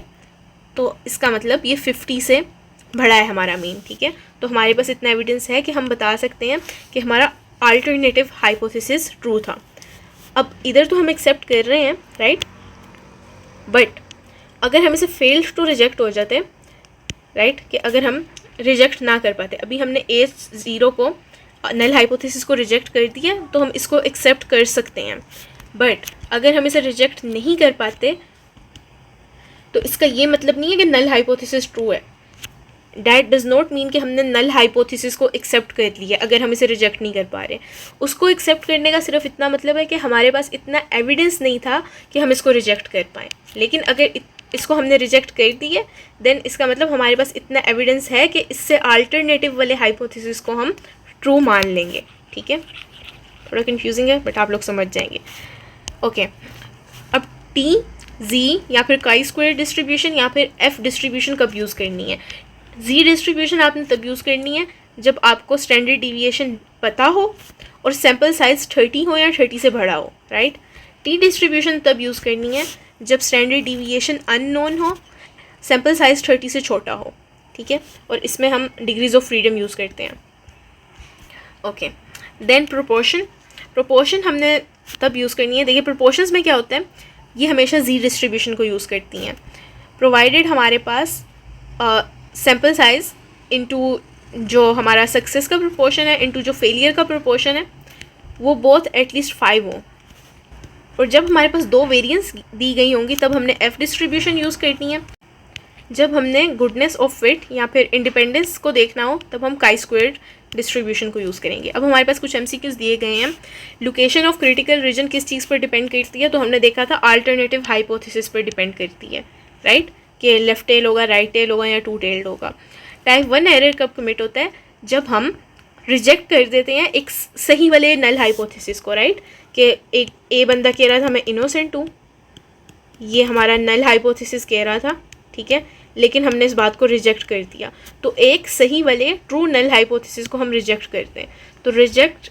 तो इसका मतलब ये 50 से बड़ा है हमारा मीन। ठीक है, तो हमारे पास इतना एविडेंस है कि हम बता सकते हैं कि हमारा अल्टरनेटिव हाइपोथेसिस ट्रू था। अब इधर तो हम एक्सेप्ट कर रहे हैं, राइट, बट अगर हम इसे फेल्ड टू रिजेक्ट हो जाते, राइट, कि अगर हम रिजेक्ट ना कर पाते, अभी हमने H0 को नल हाइपोथेसिस को रिजेक्ट कर दिया, तो हम इसको एक्सेप्ट कर सकते हैं, बट अगर हम इसे रिजेक्ट नहीं कर पाते तो इसका ये मतलब नहीं है कि नल हाइपोथेसिस ट्रू है। डैट डज नॉट मीन कि हमने नल हाइपोथेसिस को एक्सेप्ट कर लिया अगर हम इसे रिजेक्ट नहीं कर पा रहे। उसको एक्सेप्ट करने का सिर्फ इतना मतलब है कि हमारे पास इतना एविडेंस नहीं था कि हम इसको रिजेक्ट कर पाएँ, लेकिन अगर इसको हमने रिजेक्ट कर दिए देन इसका मतलब हमारे पास इतना एविडेंस है कि इससे अल्टरनेटिव वाले हाइपोथेसिस को हम ट्रू मान लेंगे। ठीक है, थोड़ा कंफ्यूजिंग है बट आप लोग समझ जाएंगे। ओके, अब टी, जी या फिर काई स्क्वायर डिस्ट्रीब्यूशन या फिर एफ डिस्ट्रीब्यूशन कब यूज़ करनी है? जी डिस्ट्रीब्यूशन आपने तब यूज़ करनी है जब आपको स्टैंडर्ड डिविएशन पता हो और सैम्पल साइज 30 हो या 30 से बड़ा हो, राइट। टी डिस्ट्रीब्यूशन तब यूज़ करनी है जब स्टैंडर्ड डिविएशन अननोन हो, सैम्पल साइज 30 से छोटा हो। ठीक है, और इसमें हम डिग्रीज ऑफ फ्रीडम यूज़ करते हैं। ओके, देन प्रोपोर्शन हमने तब यूज़ करनी है। देखिए प्रोपोर्शंस में क्या होता है, ये हमेशा जी डिस्ट्रीब्यूशन को यूज़ करती हैं, प्रोवाइडेड हमारे पास सैम्पल साइज इंटू जो हमारा सक्सेस का प्रोपोर्शन है इंटू जो फेलियर का प्रोपोर्शन है वो बोथ एटलीस्ट 5 हो। और जब हमारे पास 2 वेरिएंस दी गई होंगी तब हमने एफ डिस्ट्रीब्यूशन यूज़ करनी है। जब हमने गुडनेस ऑफ फिट या फिर इंडिपेंडेंस को देखना हो तब हम काई स्क्वायर्ड डिस्ट्रीब्यूशन को यूज़ करेंगे। अब हमारे पास कुछ एमसीक्यूज दिए गए हैं। लोकेशन ऑफ क्रिटिकल रीजन किस चीज़ पर डिपेंड करती है? तो हमने देखा था अल्टरनेटिव हाइपोथेसिस पर डिपेंड करती है, राइट, कि लेफ्ट टेल होगा, राइट टेल होगा या 2 टेल्ड होगा। टाइप 1 एरर कब कमिट होता है? जब हम रिजेक्ट कर देते हैं एक सही वाले नल हाइपोथेसिस को, राइट, कि एक ए बंदा कह रहा था मैं इनोसेंट हूँ, ये हमारा नल हाइपोथेसिस कह रहा था, ठीक है, लेकिन हमने इस बात को रिजेक्ट कर दिया। तो एक सही वाले ट्रू नल हाइपोथेसिस को हम रिजेक्ट करते हैं, तो reject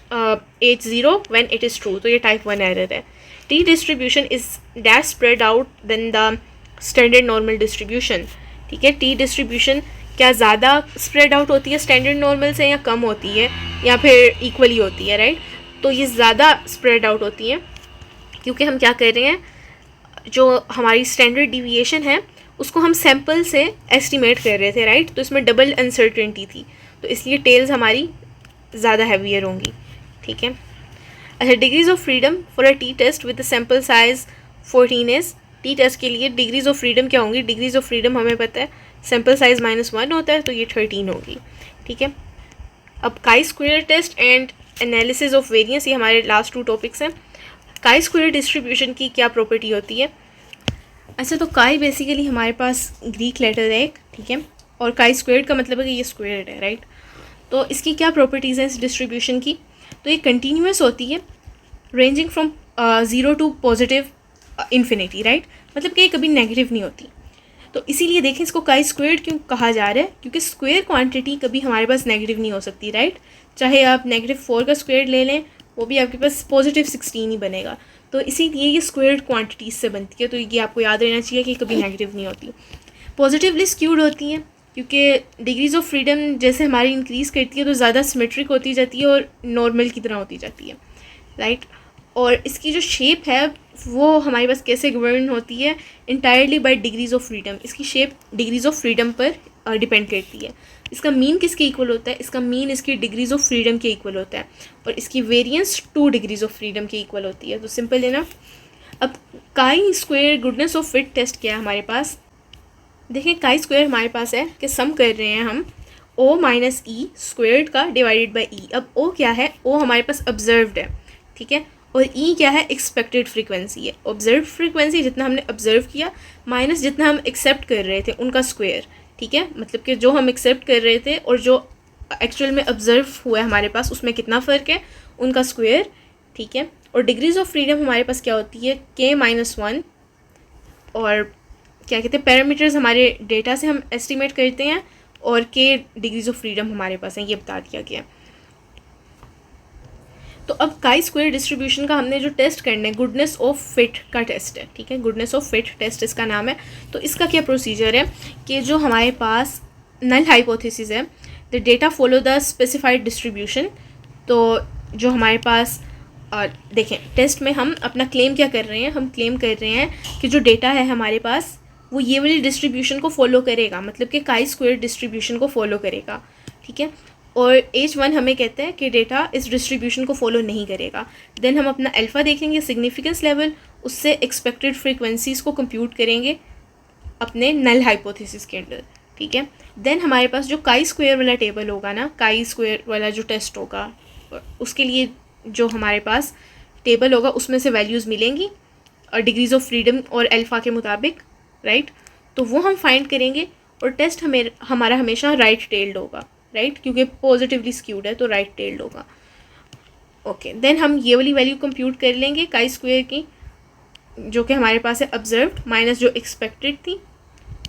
H0 when it is true, तो ये टाइप 1 एरर है। T distribution is dash spread out than the standard normal distribution. ठीक है, टी डिस्ट्रीब्यूशन क्या ज़्यादा स्प्रेड आउट होती है स्टैंडर्ड नॉर्मल से या कम होती है या फिर इक्वली होती है, राइट। तो ये ज़्यादा स्प्रेड आउट होती है क्योंकि हम क्या कर रहे हैं, जो हमारी स्टैंडर्ड डिविएशन है उसको हम सैम्पल से एस्टिमेट कर रहे थे, राइट। तो इसमें डबल अनसर्टेनिटी थी, तो इसलिए टेल्स हमारी ज़्यादा हैवियर होंगी। ठीक है, अच्छा, degrees of freedom for a t test with the sample size 14 is. T test के लिए डिग्रीज ऑफ फ्रीडम क्या होंगी? डिग्रीज ऑफ फ्रीडम हमें पता है सैम्पल साइज -1 होता है, तो ये 13 होगी। ठीक है, अब chi square test and analysis of variance, ये हमारे लास्ट 2 टॉपिक्स हैं। काई स्क्वायर डिस्ट्रीब्यूशन की क्या प्रॉपर्टी होती है? अच्छा, तो काई बेसिकली हमारे पास ग्रीक लेटर है एक, ठीक है, और काई स्क्वायर्ड का मतलब है कि ये स्क्वायर्ड है, राइट। तो इसकी क्या प्रॉपर्टीज़ हैं इस डिस्ट्रीब्यूशन की? तो ये कंटिन्यूस होती है, ranging from 0 to positive infinity, right, मतलब कि ये कभी नेगेटिव नहीं होती। तो इसीलिए देखें इसको काई स्क्वायर्ड क्यों कहा जा रहा है, क्योंकि स्क्वायर क्वांटिटी कभी हमारे पास नेगेटिव नहीं हो सकती, राइट। चाहे आप -4 का स्क्वायर ले लें वो भी आपके पास +16 ही बनेगा। तो इसीलिए ये स्क्वायर्ड क्वांटिटीज से बनती है, तो ये आपको याद रहना चाहिए कि कभी नेगेटिव नहीं होती। पॉजिटिवली स्क्यूड होती हैं क्योंकि डिग्रीज ऑफ फ्रीडम जैसे हमारी इंक्रीज़ करती है तो ज़्यादा सिमेट्रिक होती जाती है और नॉर्मल की तरह होती जाती है, राइट। और इसकी जो शेप है वो हमारे पास कैसे गवर्न होती है? Entirely by degrees of freedom. इसकी शेप डिग्रीज ऑफ फ्रीडम पर डिपेंड करती है। इसका मीन किसके इक्वल होता है? इसका मीन इसकी डिग्रीज ऑफ फ्रीडम के इक्वल होता है और इसकी वेरिएंस 2 डिग्रीज ऑफ फ्रीडम के इक्वल होती है। तो सिंपल है ना। अब chi square goodness of fit test क्या है हमारे पास? देखिए काई स्क्वायर हमारे पास है कि सम कर रहे हैं हम O - E स्क्वायर्ड का डिवाइडेड बाई E। अब O क्या है? O हमारे पास ऑब्जर्व्ड है, ठीक है, और E क्या है? एक्सपेक्टेड फ्रीक्वेंसी है। ऑब्जर्व फ्रीक्वेंसी जितना हमने ऑब्जर्व किया माइनस जितना हम एक्सेप्ट कर रहे थे उनका स्क्वायर, ठीक है, मतलब कि जो हम एक्सेप्ट कर रहे थे और जो एक्चुअल में ऑब्जर्व हुआ है हमारे पास उसमें कितना फ़र्क है, उनका स्क्वायर, ठीक है। और डिग्रीज ऑफ फ्रीडम हमारे पास क्या होती है? K-1 और क्या कहते हैं पैरामीटर्स हमारे डेटा से हम एस्टिमेट करते हैं और K डिग्रीज ऑफ फ्रीडम हमारे पास हैं, ये बता दिया गया। तो अब काई स्क्वायर डिस्ट्रीब्यूशन का हमने जो टेस्ट करना है गुडनेस ऑफ फिट का टेस्ट है, ठीक है, गुडनेस ऑफ फिट टेस्ट इसका नाम है। तो इसका क्या प्रोसीजर है कि जो हमारे पास नल हाइपोथेसिस है the data follow the specified distribution. तो जो हमारे पास देखें टेस्ट में हम अपना क्लेम क्या कर रहे हैं? हम क्लेम कर रहे हैं कि जो डेटा है हमारे पास वो ये वाली डिस्ट्रीब्यूशन को फॉलो करेगा, मतलब कि काई स्क्वायर डिस्ट्रीब्यूशन को फॉलो करेगा, ठीक है। और H1 हमें कहते हैं कि डेटा इस डिस्ट्रीब्यूशन को फॉलो नहीं करेगा। देन हम अपना अल्फ़ा देखेंगे सिग्निफिकेंस लेवल, उससे एक्सपेक्टेड फ्रीक्वेंसीज़ को कंप्यूट करेंगे अपने नल हाइपोथेसिस के अंदर, ठीक है। देन हमारे पास जो काई स्क्वायर वाला टेबल होगा ना, काई स्क्वायर वाला जो टेस्ट होगा, उसके लिए जो हमारे पास टेबल होगा उसमें से वैल्यूज़ मिलेंगी और डिग्रीज ऑफ फ्रीडम और अल्फ़ा के मुताबिक, राइट। तो वो हम फाइंड करेंगे और टेस्ट हमारा हमेशा राइट टेल्ड होगा, राइट, क्योंकि पॉजिटिवली स्क्यूड है तो राइट टेल्ड होगा। ओके, देन हम ये वाली वैल्यू कंप्यूट कर लेंगे काई स्क्वायर की, जो कि हमारे पास है ऑब्जर्व्ड माइनस जो एक्सपेक्टेड थी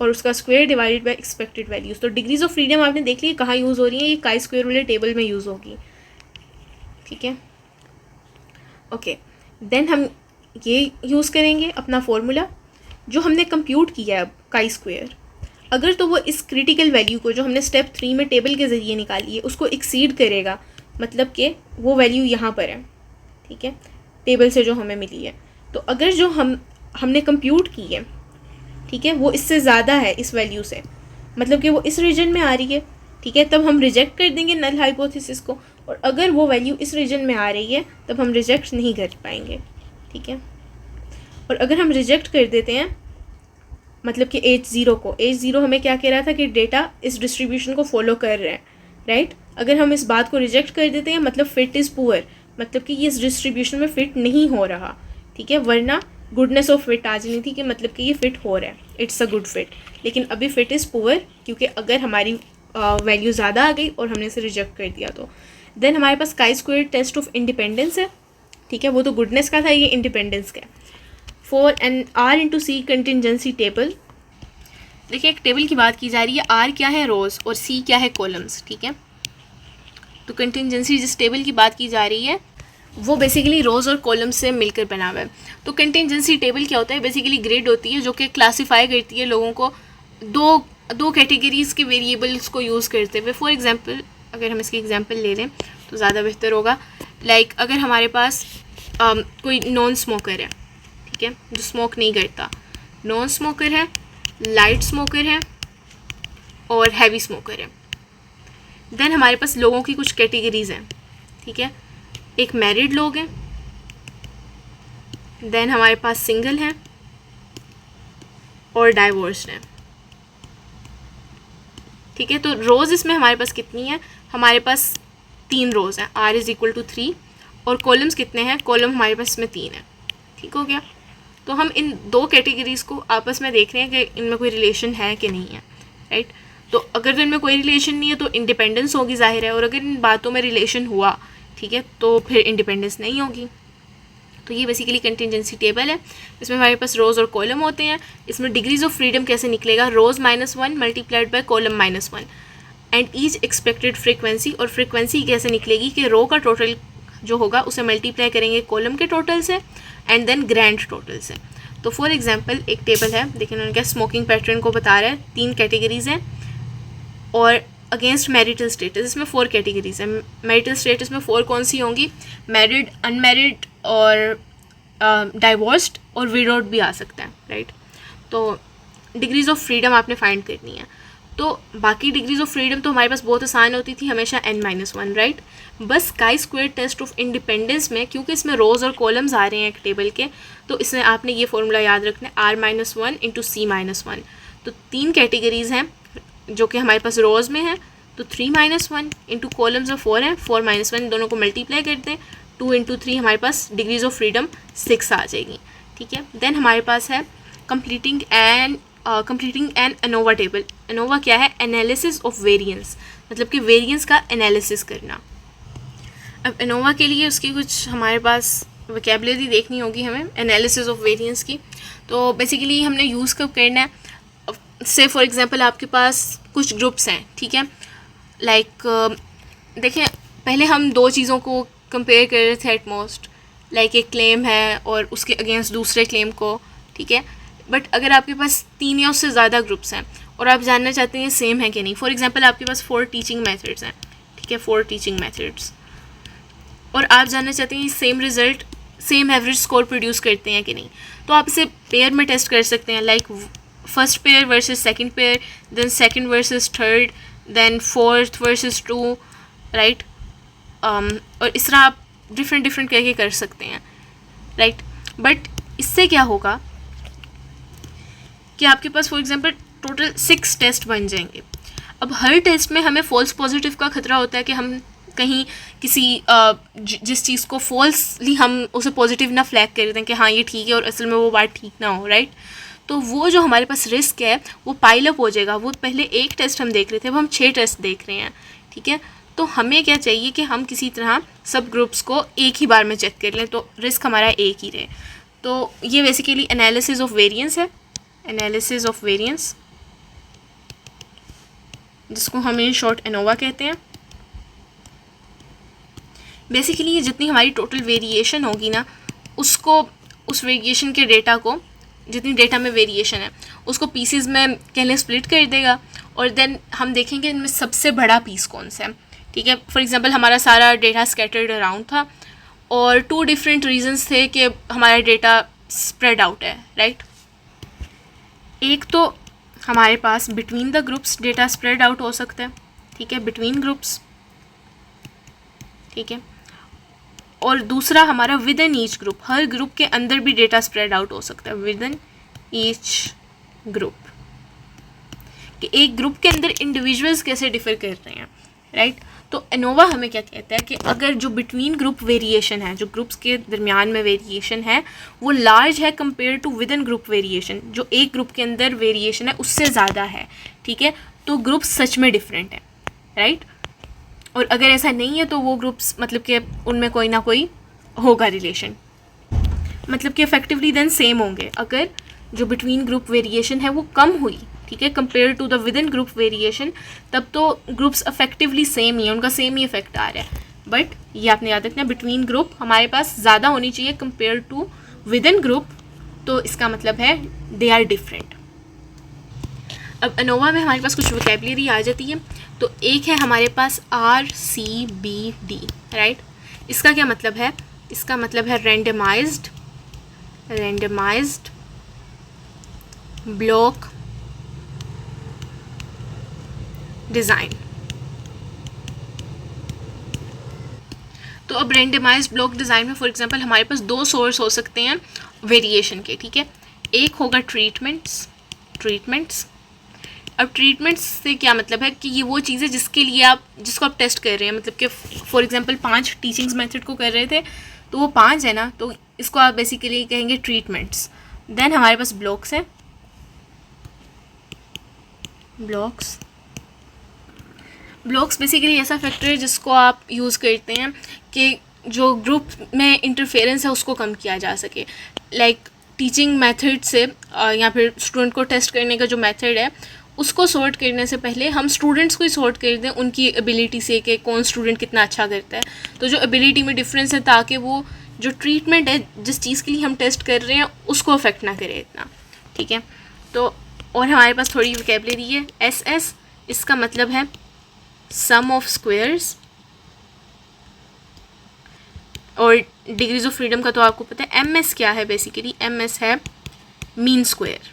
और उसका square divided by expected values. तो डिग्रीज ऑफ फ्रीडम आपने देख ली कहाँ यूज़ हो रही है, ये काई स्क्वायर वाले टेबल में यूज़ होगी, ठीक है। ओके, देन हम ये यूज़ करेंगे अपना फॉर्मूला जो हमने कंप्यूट किया है अब काई स्क्वायर, अगर तो वो इस क्रिटिकल वैल्यू को जो हमने स्टेप 3 में टेबल के ज़रिए निकाली है उसको एक्सीड करेगा, मतलब कि वो वैल्यू यहाँ पर है, ठीक है, टेबल से जो हमें मिली है। तो अगर जो हमने कंप्यूट की है, ठीक है, वो इससे ज़्यादा है इस वैल्यू से, मतलब कि वो इस रीजन में आ रही है, ठीक है, तब हम रिजेक्ट कर देंगे नल हाइपोथेसिस को। और अगर वो वैल्यू इस रीजन में आ रही है तब हम रिजेक्ट नहीं कर पाएंगे, ठीक है। और अगर हम रिजेक्ट कर देते हैं, मतलब कि H0 हमें क्या कह रहा था कि डेटा इस डिस्ट्रीब्यूशन को फॉलो कर रहे हैं, राइट। अगर हम इस बात को रिजेक्ट कर देते हैं मतलब फिट इज़ पुअर, मतलब कि ये इस डिस्ट्रीब्यूशन में फ़िट नहीं हो रहा, ठीक है, वरना गुडनेस ऑफ फिट आ जानी थी कि मतलब कि ये फ़िट हो रहा है, इट्स अ गुड फिट। लेकिन अभी फिट इज़ पुअर क्योंकि अगर हमारी वैल्यू ज़्यादा आ गई और हमने इसे रिजेक्ट कर दिया तो। देन हमारे पास काई स्क्वायर टेस्ट ऑफ इंडिपेंडेंस है, ठीक है, वो तो गुडनेस का था, ये इंडिपेंडेंस का। For an R/C contingency table, देखिए एक टेबल की बात की जा रही है, R क्या है, रोज़, और C क्या है, कॉलम्स, ठीक है। तो कंटिजेंसी जिस टेबल की बात की जा रही है वो बेसिकली रोज़ और कॉलम्स से मिलकर बना हुआ है। तो कंटिजेंसी टेबल क्या होता है, बेसिकली ग्रिड होती है जो कि क्लासीफाई करती है लोगों को दो कैटेगरीज़ के वेरिएबल्स को यूज़ करते हुए। फॉर एग्जांपल अगर हम इसकी एग्जांपल ले लें तो ज़्यादा बेहतर होगा। लाइक अगर हमारे पास कोई नॉन स्मोकर है, ठीक है, जो स्मोक नहीं करता, नॉन स्मोकर है, लाइट स्मोकर है और हैवी स्मोकर है। देन हमारे पास लोगों की कुछ कैटेगरीज़ हैं, ठीक है, एक मैरिड लोग हैं, देन हमारे पास सिंगल हैं और डाइवोर्स्ड हैं, ठीक है। तो रोज़ इसमें हमारे पास कितनी है, हमारे पास 3 रोज़ हैं, R=3, और कॉलम्स कितने हैं, कॉलम हमारे पास इसमें 3 है, ठीक हो गया। तो हम इन दो कैटेगरीज़ को आपस में देख रहे हैं कि इनमें कोई रिलेशन है कि नहीं है, राइट। तो अगर तो इनमें कोई रिलेशन नहीं है तो इंडिपेंडेंस होगी, जाहिर है, और अगर इन बातों में रिलेशन हुआ, ठीक है, तो फिर इंडिपेंडेंस नहीं होगी। तो ये बेसिकली कंटिजेंसी टेबल है, इसमें हमारे पास रोज़ और कॉलम होते हैं। इसमें डिग्रीज ऑफ फ्रीडम कैसे निकलेगा, रोज़ -1 multiplied by column -1 and each expected frequency, और फ्रीक्वेंसी कैसे निकलेगी कि रो का टोटल जो होगा उसे मल्टीप्लाई करेंगे कॉलम के टोटल से एंड देन ग्रैंड टोटल से। तो फॉर एग्जांपल एक टेबल है, देखिए उन्होंने क्या स्मोकिंग पैटर्न को बता रहा है, 3 कैटेगरीज हैं, और अगेंस्ट मैरिटल स्टेटस इसमें 4 कैटेगरीज हैं। मैरिटल स्टेटस में 4 कौन सी होंगी, मैरिड, अनमैरिड और डाइवोर्स्ड और विडोड भी आ सकता है, राइट। तो डिग्रीज ऑफ फ्रीडम आपने फाइंड करनी है। तो बाकी डिग्रीज ऑफ फ्रीडम तो हमारे पास बहुत आसान होती थी, हमेशा n-1, राइट। बस काई स्क्वायर टेस्ट ऑफ इंडिपेंडेंस में क्योंकि इसमें रोज़ और कॉलम्स आ रहे हैं एक टेबल के, तो इसमें आपने ये फॉर्मूला याद रखना है, R-1 इंटू C-1। तो 3 कैटेगरीज़ हैं जो कि हमारे पास रोज़ में है, तो 3-1 इंटू कॉलम्स में 4 हैं, 4-1 दोनों को मल्टीप्लाई करते हैं, 2 इंटू 3 हमारे पास डिग्रीज ऑफ फ्रीडम 6 आ जाएगी, ठीक है। देन हमारे पास है completing an ANOVA table. ANOVA क्या है, एनालिसिस ऑफ वेरिएंस, मतलब कि वेरिएंस का एनालिसिस करना। अब एनोवा के लिए उसकी कुछ हमारे पास वोकैबुलरी देखनी होगी हमें, एनालिसिस ऑफ वेरिएंस की। तो बेसिकली हमने यूज़ कब करना है, से फॉर एग्जांपल आपके पास कुछ ग्रुप्स हैं, ठीक है, लाइक देखें पहले हम 2 चीज़ों को कंपेयर कर रहे थे एटमोस्ट, लाइक एक क्लेम है और उसके अगेंस्ट दूसरे क्लेम को, ठीक है। बट अगर आपके पास 3 या उससे ज़्यादा ग्रुप्स हैं और आप जानना चाहते हैं सेम है कि नहीं, फॉर एग्जांपल आपके पास 4 टीचिंग मेथड्स हैं, ठीक है, 4 टीचिंग मेथड्स, और आप जानना चाहते हैं same result, same average score produce करते हैं कि नहीं, तो आप इसे पेयर में टेस्ट कर सकते हैं, like first pair versus second pair, then second versus third, then fourth versus 2, right. और इस तरह आप डिफरेंट करके कर सकते हैं, राइट। बट इससे क्या होगा कि आपके पास फॉर एग्जांपल टोटल 6 टेस्ट बन जाएंगे। अब हर टेस्ट में हमें फॉल्स पॉजिटिव का खतरा होता है कि हम कहीं किसी जिस चीज़ को फॉल्सली हम उसे पॉजिटिव ना फ्लैग कर दें कि हाँ ये ठीक है और असल में वो बात ठीक ना हो, राइट। तो वो जो हमारे पास रिस्क है वो पाइल अप हो जाएगा। वो पहले एक टेस्ट हम देख रहे थे, अब हम 6 टेस्ट देख रहे हैं, ठीक है। तो हमें क्या चाहिए कि हम किसी तरह सब ग्रुप्स को एक ही बार में चेक कर लें, तो रिस्क हमारा एक ही रहे। तो ये बेसिकली एनालिसिस ऑफ वेरिएंस है, एनालिसिस ऑफ वेरिएंस, जिसको हम इन शॉर्ट एनोवा कहते हैं। बेसिकली ये जितनी हमारी टोटल वेरिएशन होगी ना, उसको उस वेरिएशन के डेटा को, जितनी डेटा में वेरिएशन है उसको पीसेस में कहले स्प्लिट कर देगा, और देन हम देखेंगे इनमें सबसे बड़ा पीस कौन सा है, ठीक है। फॉर एग्जांपल हमारा सारा डेटा स्कैटर्ड अराउंड था और 2 डिफरेंट रीजंस थे कि हमारा डेटा स्प्रेड आउट है, राइट। एक तो हमारे पास between the groups data spread out हो सकता है, ठीक है, बिटवीन ग्रुप्स, ठीक है। और दूसरा हमारा with in each group, her group के अंदर भी डेटा स्प्रेड आउट हो सकता है विद इन ईच ग्रुप, कि एक ग्रुप के अंदर इंडिविजुअल्स कैसे डिफर कर रहे हैं, राइट। तो एनोवा हमें क्या कहता है कि अगर जो बिटवीन ग्रुप वेरिएशन है, जो ग्रुप्स के दरमियान में वेरिएशन है वो लार्ज है compare to within group variation, जो एक ग्रुप के अंदर वेरिएशन है उससे ज़्यादा है, ठीक है, तो ग्रुप सच में डिफरेंट है, राइट। और अगर ऐसा नहीं है तो वो ग्रुप्स मतलब कि उनमें कोई ना कोई होगा रिलेशन, मतलब कि इफेक्टिवली देन सेम होंगे। अगर जो बिटवीन ग्रुप वेरिएशन है वो कम हुई, ठीक है, compare to the within group variation, तब तो ग्रुप्स इफेक्टिवली सेम ही है, उनका सेम ही इफेक्ट आ रहा है। बट ये आपने याद रखना, बिटवीन ग्रुप हमारे पास ज़्यादा होनी चाहिए compare to within group, तो इसका मतलब है दे आर डिफरेंट। अब एनोवा में हमारे पास कुछ वोकैबुलरी आ जाती है। तो एक है हमारे पास RCBD, राइट। इसका क्या मतलब है? इसका मतलब है रेंडमाइज्ड ब्लॉक डिज़ाइन। तो अब रेंडमाइज्ड ब्लॉक डिज़ाइन में फॉर एग्जांपल हमारे पास 2 सोर्स हो सकते हैं वेरिएशन के, ठीक है। एक होगा ट्रीटमेंट्स। अब ट्रीटमेंट्स से क्या मतलब है कि ये वो चीज़ है जिसको आप टेस्ट कर रहे हैं, मतलब कि फॉर एग्जांपल 5 टीचिंग्स मेथड को कर रहे थे तो वो 5 है ना, तो इसको आप बेसिकली कहेंगे ट्रीटमेंट्स। देन हमारे पास ब्लॉक्स हैं, ब्लॉक्स बेसिकली ऐसा फैक्टर है जिसको आप यूज़ करते हैं कि जो ग्रुप में इंटरफेरेंस है उसको कम किया जा सके। लाइक टीचिंग मेथड से या फिर स्टूडेंट को टेस्ट करने का जो मेथड है उसको सॉर्ट करने से पहले हम स्टूडेंट्स को ही सॉर्ट कर दें उनकी एबिलिटी से कि कौन स्टूडेंट कितना अच्छा करता है। तो जो एबिलिटी में डिफरेंस है ताकि वो जो ट्रीटमेंट है जिस चीज़ के लिए हम टेस्ट कर रहे हैं उसको अफेक्ट ना करे इतना, ठीक है। तो और हमारे पास थोड़ी वोकैबुलरी है। SS, इसका मतलब है सम ऑफ स्क्वायर्स, और डिग्रीज ऑफ फ्रीडम का तो आपको पता है। MS क्या है? बेसिकली MS है मीन स्क्वायर,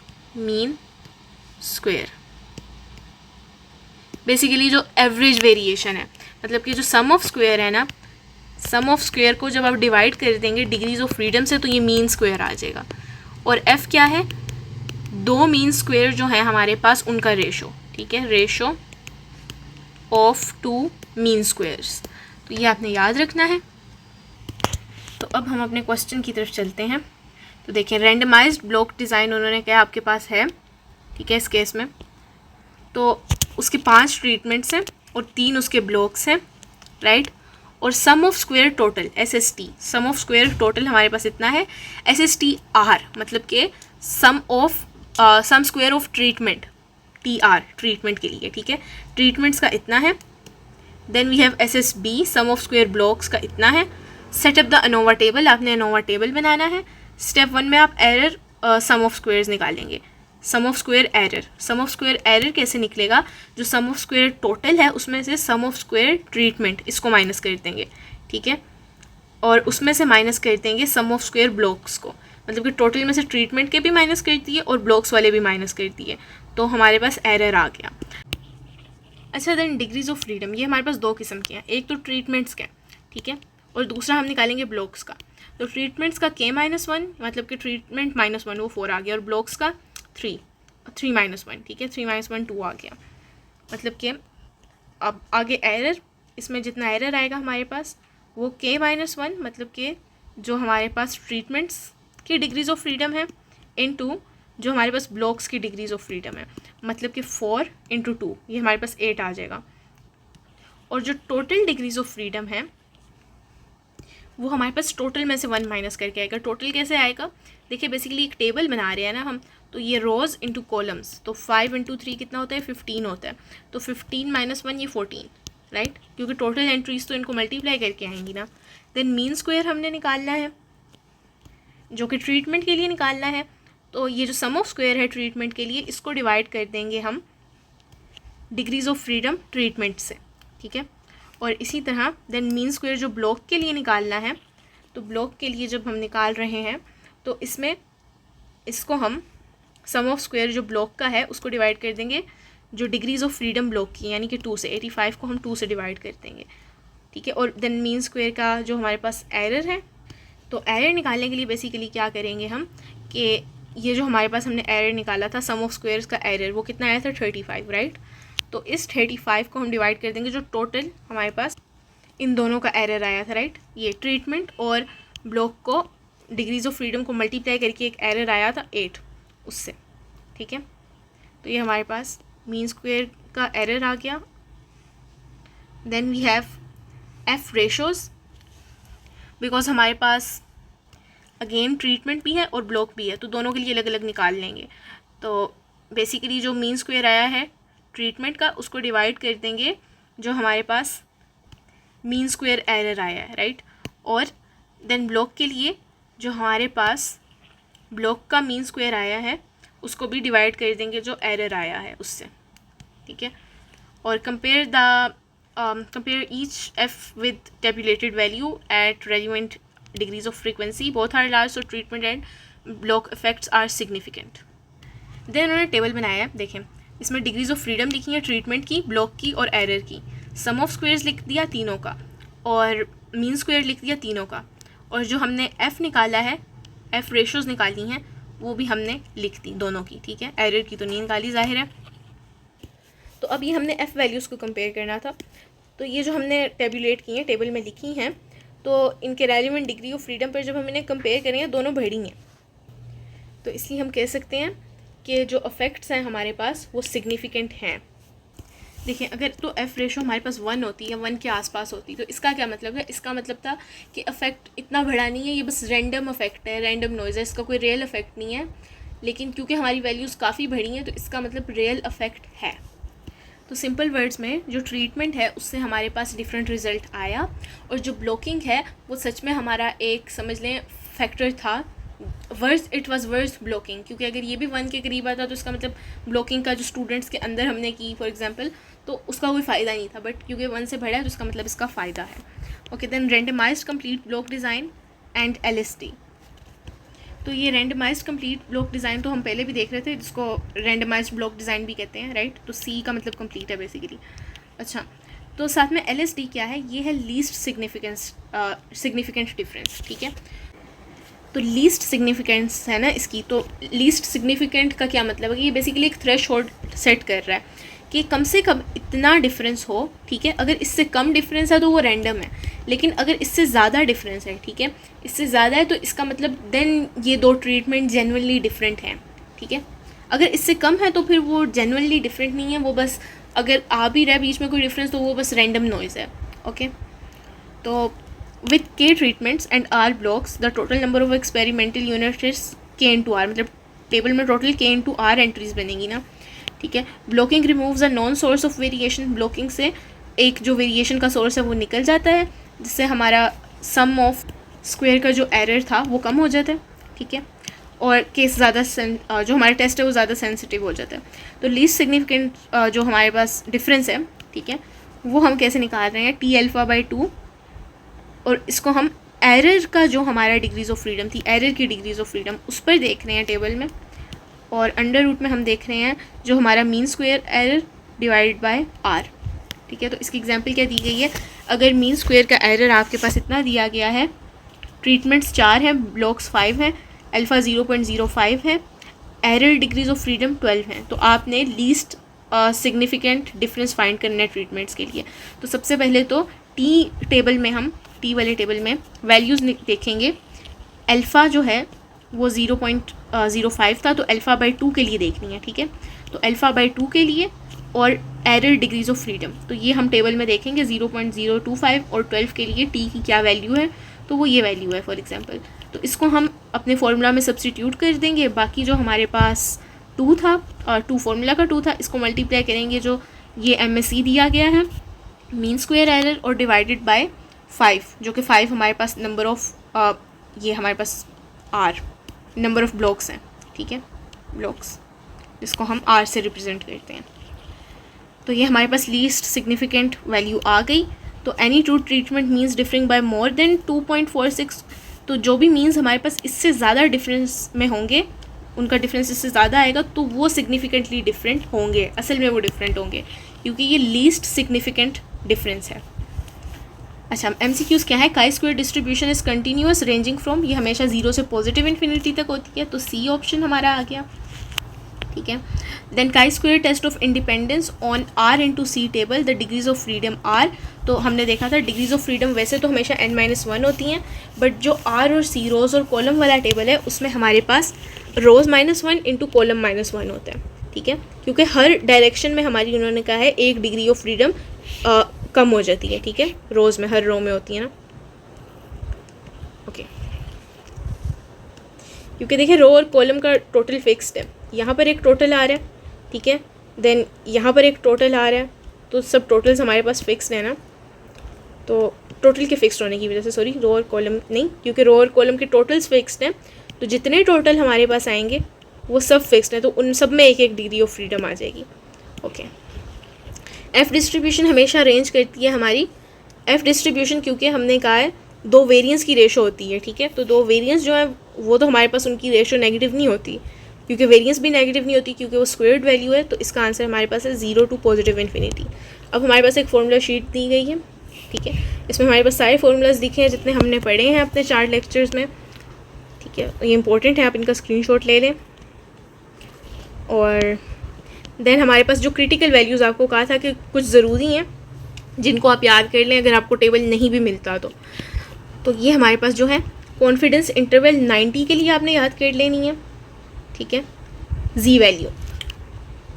बेसिकली जो एवरेज वेरिएशन है, मतलब कि जो सम ऑफ स्क्वायर है ना, सम ऑफ स्क्वायर को जब आप डिवाइड कर देंगे डिग्रीज ऑफ फ्रीडम से तो ये मीन स्क्वायर आ जाएगा। और F क्या है? 2 मीन स्क्वायर जो है हमारे पास उनका रेशो, ठीक है, रेशो ऑफ 2 मीन स्क्वायर्स। तो ये आपने याद रखना है। तो अब हम अपने क्वेश्चन की तरफ चलते हैं। तो देखिए रैंडमाइज्ड ब्लॉक डिज़ाइन उन्होंने क्या आपके पास है, ठीक है, इस केस में तो उसके 5 ट्रीटमेंट्स हैं और 3 उसके ब्लॉक्स हैं, राइट। और sum of square total SST, sum of square total हमारे पास इतना है। SSTR मतलब कि sum square of treatment, TR treatment के लिए, ठीक है, ट्रीटमेंट्स का इतना है। Then we have SSB, sum of square blocks का इतना है। सेटअप द अनोवा टेबल, आपने अनोवा टेबल बनाना है। स्टेप 1 में आप एरर सम ऑफ स्क्वायर्स निकालेंगे। सम ऑफ स्क्वायर एरर कैसे निकलेगा? जो सम ऑफ स्क्वायर टोटल है उसमें से सम ऑफ स्क्वायर ट्रीटमेंट इसको माइनस कर देंगे, ठीक है, और उसमें से माइनस कर देंगे सम ऑफ स्क्वायर ब्लॉक्स को, मतलब कि टोटल में से ट्रीटमेंट के भी माइनस कर दिए और ब्लॉक्स वाले भी माइनस कर दिए, तो हमारे पास एरर आ गया। अच्छा, देन डिग्रीज ऑफ फ्रीडम, ये हमारे पास 2 किस्म के हैं। एक तो ट्रीटमेंट्स का, ठीक है, और दूसरा हम निकालेंगे ब्लॉक्स का। तो ट्रीटमेंट्स का K-1 मतलब कि ट्रीटमेंट -1 वो 4 आ गया, और ब्लॉक्स का 3 3 - 1, ठीक है, 3 - 1 2 आ गया। मतलब कि अब आगे एरर, इसमें जितना एरर आएगा हमारे पास वो K-1, मतलब कि जो हमारे पास ट्रीटमेंट्स की डिग्रीज़ ऑफ फ्रीडम है इनटू जो हमारे पास ब्लॉक्स की डिग्रीज़ ऑफ फ्रीडम है, मतलब कि 4 × 2, ये हमारे पास 8 आ जाएगा। और जो टोटल डिग्रीज़ ऑफ फ्रीडम है वो हमारे पास टोटल में से 1 माइनस करके आएगा। टोटल कैसे आएगा, देखिए बेसिकली एक टेबल बना रहे हैं ना हम, तो ये रोज़ इंटू कॉलम्स, तो 5 × 3 कितना होता है, 15 होता है। तो 15 - 1 ये 14, राइट, क्योंकि टोटल एंट्रीज तो इनको मल्टीप्लाई करके आएंगी ना। देन मीन स्क्वायर हमने निकालना है जो कि ट्रीटमेंट के लिए निकालना है, तो ये जो सम ऑफ स्क्वायर है ट्रीटमेंट के लिए, इसको डिवाइड कर देंगे हम डिग्रीज़ ऑफ फ्रीडम ट्रीटमेंट से, ठीक है। और इसी तरह देन मीन स्क्वायर जो ब्लॉक के लिए निकालना है, तो ब्लॉक के लिए जब हम निकाल रहे हैं तो इसमें इसको हम सम ऑफ स्क्वायर जो ब्लॉक का है उसको डिवाइड कर देंगे जो डिग्रीज़ ऑफ फ्रीडम ब्लॉक की, यानी कि 2 से, 85 को हम 2 से डिवाइड कर देंगे, ठीक है। और देन मीन स्क्वायर का जो हमारे पास एरर है, तो एरर निकालने के लिए बेसिकली क्या करेंगे हम कि ये जो हमारे पास हमने एरर निकाला था सम ऑफ स्क्वायर्स का एरर, वो कितना आया था 35, राइट। तो इस 35 को हम डिवाइड कर देंगे जो टोटल हमारे पास इन दोनों का एरर आया था, राइट। ये ट्रीटमेंट और ब्लॉक को डिग्रीज़ ऑफ फ्रीडम को मल्टीप्लाई करके एक एरर आया था 8 उससे, ठीक है। तो ये हमारे पास मीन स्क्वायर का एरर आ गया। Then we have F ratios, because हमारे पास अगेन ट्रीटमेंट भी है और ब्लॉक भी है, तो दोनों के लिए अलग अलग निकाल लेंगे। तो बेसिकली जो मीन स्क्वायर आया है ट्रीटमेंट का, उसको डिवाइड कर देंगे जो हमारे पास मीन स्क्वायर एरर आया है, राइट। और देन ब्लॉक के लिए जो हमारे पास ब्लॉक का मीन स्क्वायर आया है उसको भी डिवाइड कर देंगे जो एरर आया है उससे, ठीक है। और compare each f with tabulated value at relevant degrees of frequency, both are large, so treatment and block effects are significant. then उन्होंने टेबल बनाया है, देखें इसमें डिग्रीज ऑफ फ्रीडम लिखी है ट्रीटमेंट की, ब्लॉक की और एरर की, सम ऑफ स्क्वायर्स लिख दिया तीनों का, और मीन स्क्वायर लिख दिया तीनों का, और जो हमने f निकाला है, f रेशोज़ निकाली हैं, वो भी हमने लिख दी दोनों की, ठीक है। एरर की तो नहीं निकाली जाहिर है। तो अब ये हमने f वैल्यूज़ को कंपेयर करना था, तो ये जो हमने टेबुलेट की हैं, टेबल में लिखी हैं, तो इनके रेलिवेंट डिग्री ऑफ फ्रीडम पर जब हम इन्हें कंपेयर करेंगे दोनों बढ़ी हैं, तो इसलिए हम कह सकते हैं कि जो अफेक्ट्स हैं हमारे पास वो सिग्निफिकेंट हैं। देखिए अगर तो एफ़ रेशो हमारे पास 1 होती है, 1 के आसपास होती, तो इसका क्या मतलब है, इसका मतलब था कि अफेक्ट इतना बड़ा नहीं है, ये बस रैंडम अफेक्ट है, रैंडम नॉइज़ है, इसका कोई रियल अफेक्ट नहीं है। लेकिन क्योंकि हमारी वैल्यूज़ काफ़ी बढ़ी हैं तो इसका मतलब रियल अफेक्ट है। तो सिंपल वर्ड्स में जो ट्रीटमेंट है उससे हमारे पास डिफरेंट रिज़ल्ट आया, और जो ब्लॉकिंग है वो सच में हमारा एक समझ लें फैक्टर था, worse it was worse blocking, क्योंकि अगर ये भी 1 के करीब आता तो इसका मतलब ब्लॉकिंग का जो स्टूडेंट्स के अंदर हमने की फॉर एग्जांपल, तो उसका कोई फ़ायदा नहीं था, बट क्योंकि 1 से बढ़ा है तो इसका मतलब इसका फ़ायदा है। Okay, then randomised complete block design and LSD। तो ये रैंडमाइज्ड कंप्लीट ब्लॉक डिज़ाइन तो हम पहले भी देख रहे थे, जिसको रैंडमाइज्ड ब्लॉक डिज़ाइन भी कहते हैं, राइट। तो C का मतलब कंप्लीट है बेसिकली। अच्छा, तो साथ में LSD क्या है, ये है लीस्ट सिग्निफिकेंट डिफरेंस, ठीक है। तो लीस्ट सिग्निफिकेंस है ना इसकी, तो लीस्ट सिग्निफिकेंट का क्या मतलब है कि ये बेसिकली एक थ्रेशोल्ड सेट कर रहा है कि कम से कम इतना डिफरेंस हो, ठीक है। अगर इससे कम डिफरेंस है तो वो रैंडम है, लेकिन अगर इससे ज़्यादा डिफरेंस है, ठीक है, इससे ज़्यादा है तो इसका मतलब देन ये दो ट्रीटमेंट जेन्युइनली डिफरेंट हैं, ठीक है। अगर इससे कम है तो फिर वो जेन्युइनली डिफरेंट नहीं है, वो बस अगर आ भी रहा है बीच में कोई डिफरेंस तो वो बस रैंडम नॉइज़ है। ओके, तो with K treatments and R blocks, the total number of experimental units is K into R, मतलब टेबल में total K into R entries बनेगी ना, ठीक है। Blocking removes a non source of variation, blocking से एक जो वेरिएशन का सोर्स है वो निकल जाता है, जिससे हमारा सम ऑफ स्क्वायर का जो एरर था वो कम हो जाता है, ठीक है। और केस ज़्यादा जो हमारा टेस्ट है वो ज़्यादा सेंसिटिव हो जाता है। तो लीस्ट सिग्निफिकेंट जो हमारे पास डिफरेंस है, ठीक है, वो हम कैसे निकाल रहे हैं, T∝/2, और इसको हम एरर का जो हमारा डिग्रीज़ ऑफ फ्रीडम थी, एरर की डिग्रीज़ ऑफ फ्रीडम उस पर देख रहे हैं टेबल में, और अंडर रूट में हम देख रहे हैं जो हमारा mean square error divided by R, ठीक है। तो इसकी एग्जांपल क्या दी गई है, अगर मीन स्क्वायर का एरर आपके पास इतना दिया गया है, ट्रीटमेंट्स 4 हैं, ब्लॉक्स 5 हैं, अल्फ़ा 0.05 है, एरर डिग्रीज ऑफ फ्रीडम 12 हैं, तो आपने लीस्ट सिग्निफिकेंट डिफरेंस फाइंड करना है ट्रीटमेंट्स के लिए। तो सबसे पहले तो टी टेबल में हम टी वाले टेबल में वैल्यूज़ देखेंगे। अल्फ़ा जो है वो 0.05 था, तो अल्फ़ा बाई 2 के लिए देखनी है, ठीक है। तो अल्फ़ा बाई 2 के लिए और एरर डिग्रीज ऑफ फ्रीडम, तो ये हम टेबल में देखेंगे 0.025 और 12 के लिए टी की क्या वैल्यू है, तो वो ये वैल्यू है फॉर एग्जांपल। तो इसको हम अपने फॉर्मूला में सब्स्टिट्यूट कर देंगे। बाकी जो हमारे पास 2 था और 2 फार्मूला का 2 था, इसको मल्टीप्लाई करेंगे जो ये MSE दिया गया है मीन स्क्वायर एरर, और डिवाइडेड बाय 5, जो कि 5 हमारे पास नंबर ऑफ ये हमारे पास R नंबर ऑफ ब्लॉक्स हैं, ठीक है, ब्लॉक्स जिसको हम R से रिप्रेजेंट करते हैं। तो ये हमारे पास लीस्ट सिग्निफिकेंट वैल्यू आ गई। तो any two treatment means differing by more than 2.46, तो जो भी मीन्स हमारे पास इससे ज़्यादा डिफरेंस में होंगे, उनका डिफरेंस इससे ज़्यादा आएगा, तो वो सिग्निफिकेंटली डिफरेंट होंगे, असल में वो डिफरेंट होंगे, क्योंकि ये लीस्ट सिग्निफिकेंट डिफरेंस है। अच्छा, MCQs क्या है? Chi square distribution is continuous ranging from, ये हमेशा 0 से पॉजिटिव इन्फिनिटी तक होती है, तो C ऑप्शन हमारा आ गया, ठीक है। Then chi square test of independence on R into C table, the degrees of freedom R, तो हमने देखा था डिग्रीज ऑफ फ्रीडम वैसे तो हमेशा n-1 होती हैं, बट जो R और C रोज़ और कॉलम वाला टेबल है उसमें हमारे पास रोज़ -1 इंटू कॉलम -1 होता है, ठीक है, क्योंकि हर डायरेक्शन में हमारी उन्होंने कहा है 1 डिग्री ऑफ फ्रीडम कम हो जाती है, ठीक है, रोज़ में हर रो में होती है ना, ओके। क्योंकि देखिए रो और कॉलम का टोटल फिक्स्ड है, यहाँ पर एक टोटल आ रहा है, ठीक है, देन यहाँ पर एक टोटल आ रहा है, तो सब टोटल्स हमारे पास फिक्स्ड है ना, तो टोटल के फिक्स्ड होने की वजह से, सॉरी, रो और कॉलम नहीं, क्योंकि रो और कॉलम के टोटल्स फिक्स्ड हैं, तो जितने टोटल हमारे पास आएंगे वो सब फिक्स्ड हैं, तो उन सब में 1-1 डिग्री ऑफ फ्रीडम आ जाएगी, ओके। F डिस्ट्रीब्यूशन हमेशा रेंज करती है हमारी, F डिस्ट्रीब्यूशन क्योंकि हमने कहा है 2 वेरिएंस की रेशो होती है, ठीक है, तो 2 वेरिएंस जो है वो तो हमारे पास उनकी रेशो नेगेटिव नहीं होती, क्योंकि वेरिएंस भी नेगेटिव नहीं होती, क्योंकि वो स्क्वायर्ड वैल्यू है, तो इसका आंसर हमारे पास है 0 टू पॉजिटिव इन्फिनिटी। अब हमारे पास एक फार्मूला शीट दी गई है, ठीक है, इसमें हमारे पास सारे फार्मूलाज दिखे हैं जितने हमने पढ़े हैं अपने 4 लेक्चर्स में, ठीक है, ये इंपॉर्टेंट है, आप इनका स्क्रीनशॉट ले लें। और देन हमारे पास जो क्रिटिकल वैल्यूज़ आपको कहा था कि कुछ ज़रूरी हैं जिनको आप याद कर लें अगर आपको टेबल नहीं भी मिलता तो ये हमारे पास जो है कॉन्फिडेंस इंटरवल 90 के लिए आपने याद कर लेनी है, ठीक है, Z वैल्यू,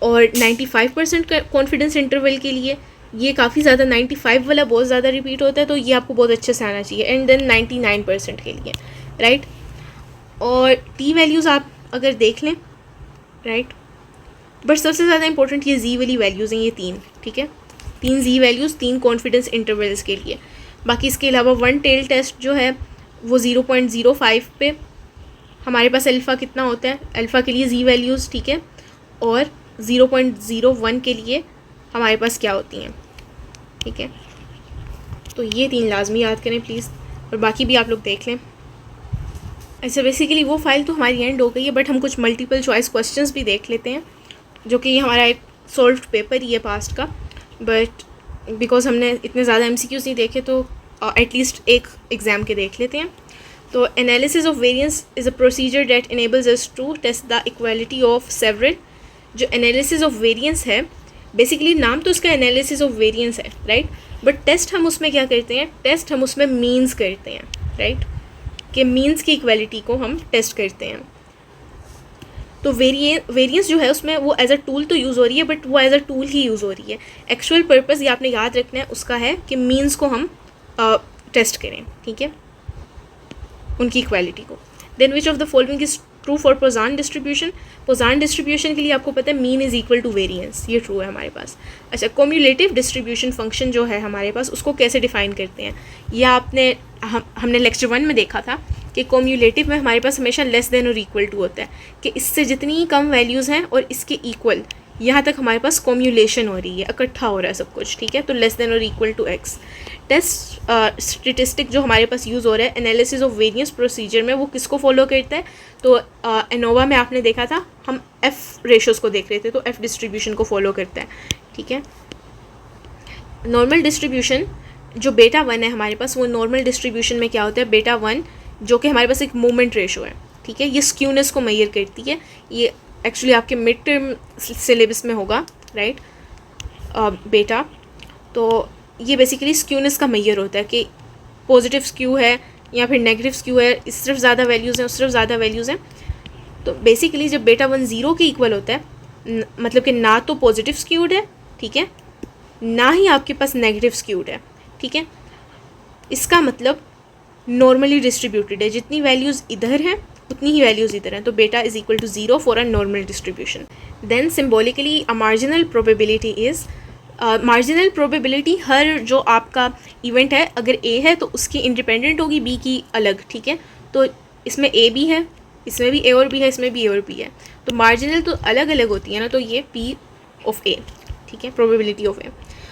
और 95% कॉन्फिडेंस इंटरवल के लिए ये काफ़ी ज़्यादा 95 वाला बहुत ज़्यादा रिपीट होता है, तो ये आपको बहुत अच्छे से आना चाहिए, एंड देन 99% के लिए, राइट। और T वैल्यूज़ आप अगर देख लें, राइट, बट सबसे ज़्यादा इंपॉर्टेंट ये Z वाली वैल्यूज़ हैं, ये 3, ठीक है, 3 Z वैल्यूज़ 3 कॉन्फिडेंस इंटरवल्स के लिए। बाकी इसके अलावा 1 टेल टेस्ट जो है वो 0.05 पे हमारे पास अल्फ़ा कितना होता है, अल्फ़ा के लिए Z वैल्यूज़, ठीक है, और 0.01 के लिए हमारे पास क्या होती हैं, ठीक है, तो ये 3 लाजमी याद करें प्लीज़, और बाकी भी आप लोग देख लें। ऐसे बेसिकली वो फाइल तो हमारी एंड हो गई है, बट हम कुछ मल्टीपल चॉइस क्वेश्चंस भी देख लेते हैं, जो कि हमारा एक सॉल्व्ड पेपर ही है पास्ट का, बट बिकॉज हमने इतने ज़्यादा MCQs नहीं देखे तो एटलीस्ट एक एग्ज़ाम के देख लेते हैं। तो analysis of variance is a procedure that enables us to test the equality of several. जो एनालिसिस ऑफ वेरिएंस है, बेसिकली नाम तो उसका एनालिसिस ऑफ वेरिएंस है, राइट, बट टेस्ट हम उसमें क्या करते हैं, टेस्ट हम उसमें मीन्स करते हैं, राइट, कि मीन्स की इक्वालिटी को हम टेस्ट करते हैं। तो वेरिएंस जो है उसमें वो एज अ टूल तो यूज़ हो रही है, बट वो एज अ टूल ही यूज़ हो रही है। एक्चुअल पर्पस ये आपने याद रखना है उसका है कि मीन्स को हम टेस्ट करें, ठीक है, उनकी इक्वालिटी को। Then which of the following is true for Poisson distribution. Poisson distribution के लिए आपको पता है mean is equal to variance, ये ट्रू है हमारे पास। अच्छा, कम्युलेटिव डिस्ट्रीब्यूशन फंक्शन जो है हमारे पास, उसको कैसे डिफाइन करते हैं, यह हमने लेक्चर 1 में देखा था कि कम्युलेटिव में हमारे पास हमेशा लेस देन और इक्वल टू होता है, कि इससे जितनी कम वैल्यूज़ हैं और इसके इक्वल, यहाँ तक हमारे पास कम्युलेशन हो रही है, इकट्ठा हो रहा है सब कुछ, ठीक है, तो लेस देन और equal to x। Test statistic जो हमारे पास यूज़ हो रहा है एनालिसिस ऑफ वेरिएंस प्रोसीजर में, वो किसको फॉलो करता है, तो एनोवा में आपने देखा था हम F रेशोज़ को देख रहे थे, तो F डिस्ट्रीब्यूशन को फॉलो करता है, ठीक है। नॉर्मल डिस्ट्रीब्यूशन जो बेटा 1 है हमारे पास, वो नॉर्मल डिस्ट्रीब्यूशन में क्या होता है, बेटा 1 जो कि हमारे पास एक मोमेंट रेशो है, ठीक है, ये स्क्यूनेस को मेजर करती है, ये एक्चुअली आपके मिड टर्म सिलेबस में होगा, राइट बेटा। तो ये बेसिकली स्क्यूनेस का मेजर होता है कि पॉजिटिव स्क्यू है या फिर नेगेटिव स्क्यू है, इस तरफ ज़्यादा वैल्यूज़ हैं, उस तरफ ज़्यादा वैल्यूज़ हैं। तो बेसिकली जब बेटा 1 0 के इक्वल होता है, मतलब कि ना तो पॉजिटिव स्क्यूड है, ठीक है, ना ही आपके पास नेगेटिव स्क्यूड है, ठीक है, इसका मतलब नॉर्मली डिस्ट्रीब्यूटेड है, जितनी वैल्यूज़ इधर हैं उतनी ही वैल्यूज़ इधर हैं। तो beta is equal to 0 for a normal distribution. Then symbolically a marginal probability is, marginal probability हर जो आपका इवेंट है, अगर ए है तो उसकी इंडिपेंडेंट होगी बी की अलग, ठीक है। तो इसमें ए भी है, इसमें भी ए और बी है, इसमें भी ए और बी है, तो मार्जिनल तो अलग अलग होती है ना, तो ये पी ऑफ ए, ठीक है, probability of A.